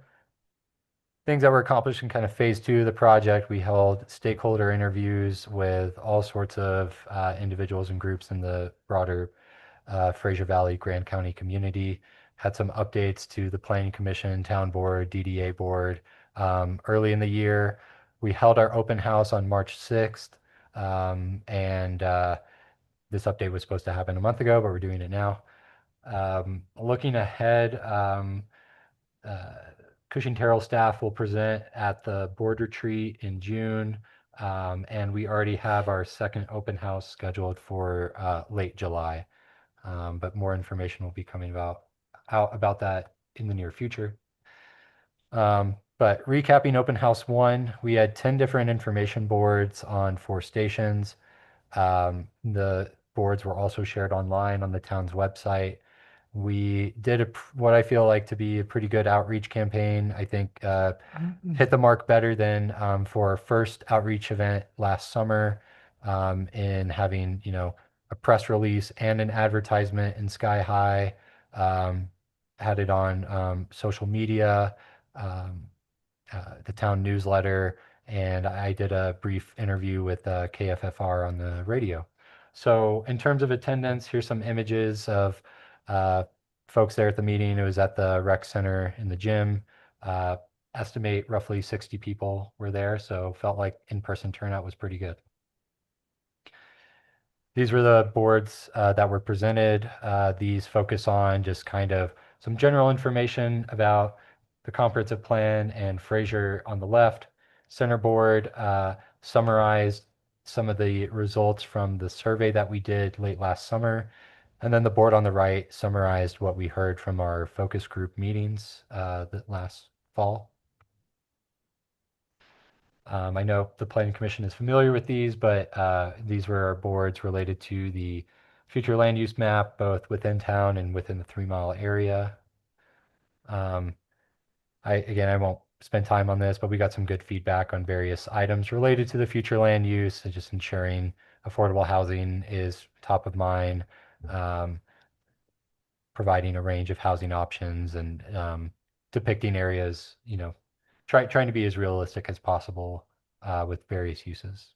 things that were accomplished in kind of phase 2 of the project. We held stakeholder interviews with all sorts of individuals and groups in the broader Fraser Valley, Grand County community. Had some updates to the Planning Commission, Town Board, DDA Board. Early in the year, we held our open house on March 6th. And this update was supposed to happen a month ago, but we're doing it now. Looking ahead, Cushing Terrell staff will present at the board retreat in June And we already have our second open house scheduled for late July. But more information will be coming out about that in the near future. But recapping open house one, we had 10 different information boards on 4 stations. The boards were also shared online on the town's website. We did what I feel like to be a pretty good outreach campaign. I think hit the mark better than for our first outreach event last summer in having, a press release and an advertisement in Sky High, had it on social media, um, the town newsletter, and I did a brief interview with KFFR on the radio. So in terms of attendance, here's some images of folks there at the meeting. It was at the rec center in the gym. Estimate roughly 60 people were there, so felt like in-person turnout was pretty good. These were the boards that were presented. These focus on just kind of some general information about the comprehensive plan and Fraser on the left. Center board summarized some of the results from the survey that we did late last summer. And then the board on the right summarized what we heard from our focus group meetings that last fall. I know the Planning Commission is familiar with these, but these were our boards related to the future land use map, both within town and within the 3-mile area. I won't spend time on this, but we got some good feedback on various items related to the future land use and just ensuring affordable housing is top of mind, providing a range of housing options and depicting areas, trying to be as realistic as possible with various uses.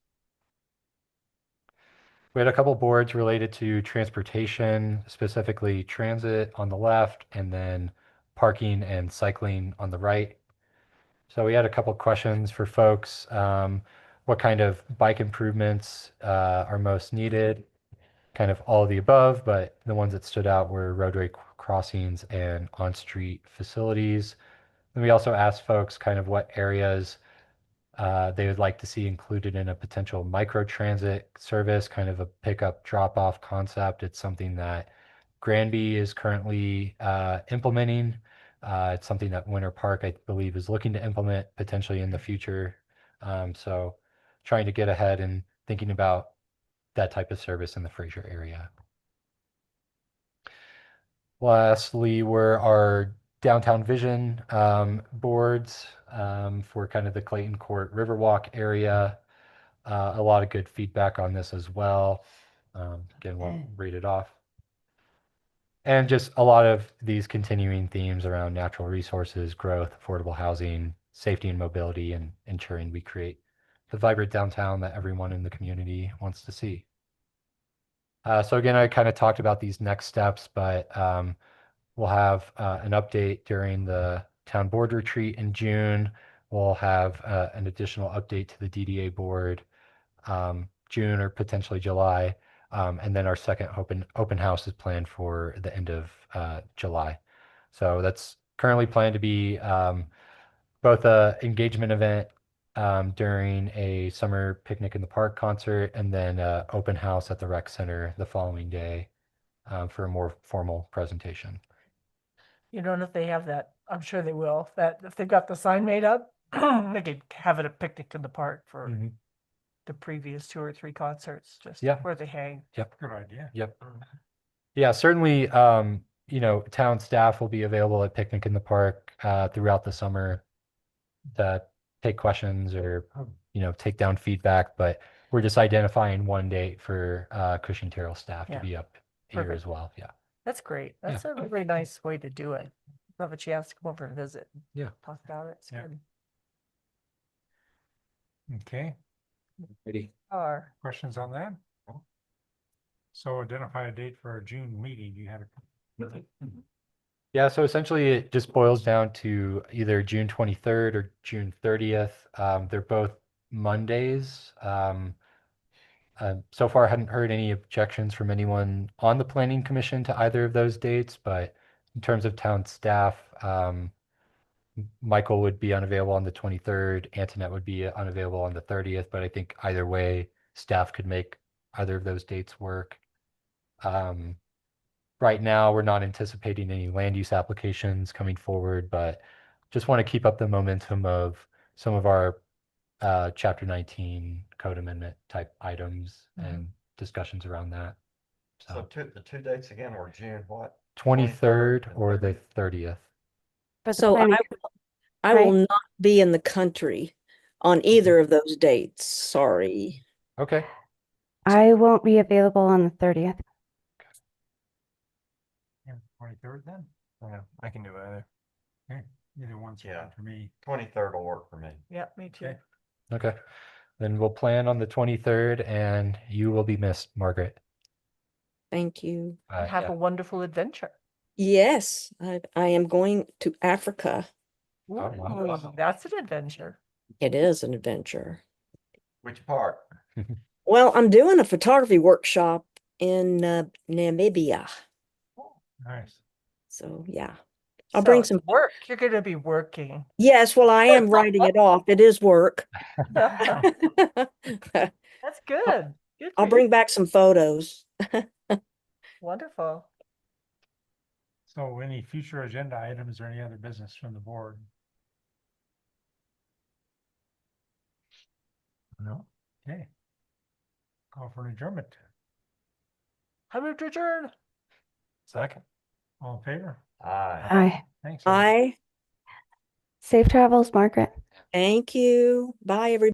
We had a couple boards related to transportation, specifically transit on the left, and then parking and cycling on the right. So we had a couple questions for folks. What kind of bike improvements are most needed? Kind of all of the above, but the ones that stood out were roadway crossings and on-street facilities. And we also asked folks kind of what areas they would like to see included in a potential micro-transit service, kind of a pickup drop-off concept. It's something that Granby is currently implementing. It's something that Winter Park, I believe, is looking to implement potentially in the future. So trying to get ahead and thinking about that type of service in the Fraser area. Lastly, were our downtown vision boards for kind of the Clayton Court Riverwalk area. A lot of good feedback on this as well. Again, won't read it off. And just a lot of these continuing themes around natural resources, growth, affordable housing, safety and mobility, and ensuring we create the vibrant downtown that everyone in the community wants to see. So again, I kind of talked about these next steps, but we'll have an update during the town board retreat in June. We'll have an additional update to the DDA board June or potentially July. And then our second open house is planned for the end of July. So that's currently planned to be both a engagement event during a summer picnic in the park concert, and then open house at the rec center the following day for a more formal presentation. You don't know if they have that, I'm sure they will, that if they've got the sign made up, they could have it a picnic in the park for the previous 2 or 3 concerts, just Yeah. where they hang. Yep. Good idea. Yep. Yeah, certainly, town staff will be available at Picnic in the Park throughout the summer to take questions or, take down feedback, but we're just identifying one date for Cushing Terrell staff to Yeah. be up here Perfect. as well. Yeah. That's great. That's a really nice way to do it. Have a chance to come over and visit. Yeah. Talk about it. It's Yeah. good. Okay, Ready. Or questions on that? So identify a date for our June meeting. You had a. Yeah, so essentially it just boils down to either June 23rd or June 30th. They're both Mondays. So far, I hadn't heard any objections from anyone on the planning commission to either of those dates, but in terms of town staff, Michael would be unavailable on the 23rd, Antoinette would be unavailable on the 30th, but I think either way, staff could make either of those dates work. Right now, we're not anticipating any land use applications coming forward, but just want to keep up the momentum of some of our Chapter 19 code amendment type items and discussions around that. So the two dates again were June what? 23rd and or the 30th? 30th. But the So planning, I will right? not be in the country on either of those dates. Sorry. Okay. I won't be available on the 30th. Yeah, 23rd then? Yeah, I can do either. Okay, either one's Yeah. fine for me. 23rd will work for me. Yeah, me too. Okay. Okay. Then we'll plan on the 23rd and you will be missed, Margaret. Thank you. Have Yeah. a wonderful adventure. Yes, I am going to Africa. wow. Ooh, that's an adventure. It is an adventure. Which part? Well, I'm doing a photography workshop in Namibia. Nice. So yeah, I'll bring So some. work. You're going to be working. Yes, well, I am writing it off. It is work. That's good. Good I'll for bring you. back some photos. Wonderful. So any future agenda items or any other business from the board? No? Okay. Call for an adjournment. How to adjourn? Second. All in favor? Aye. Hi. Thanks. everyone. Bye. Safe travels, Margaret. Thank you. Bye, everybody.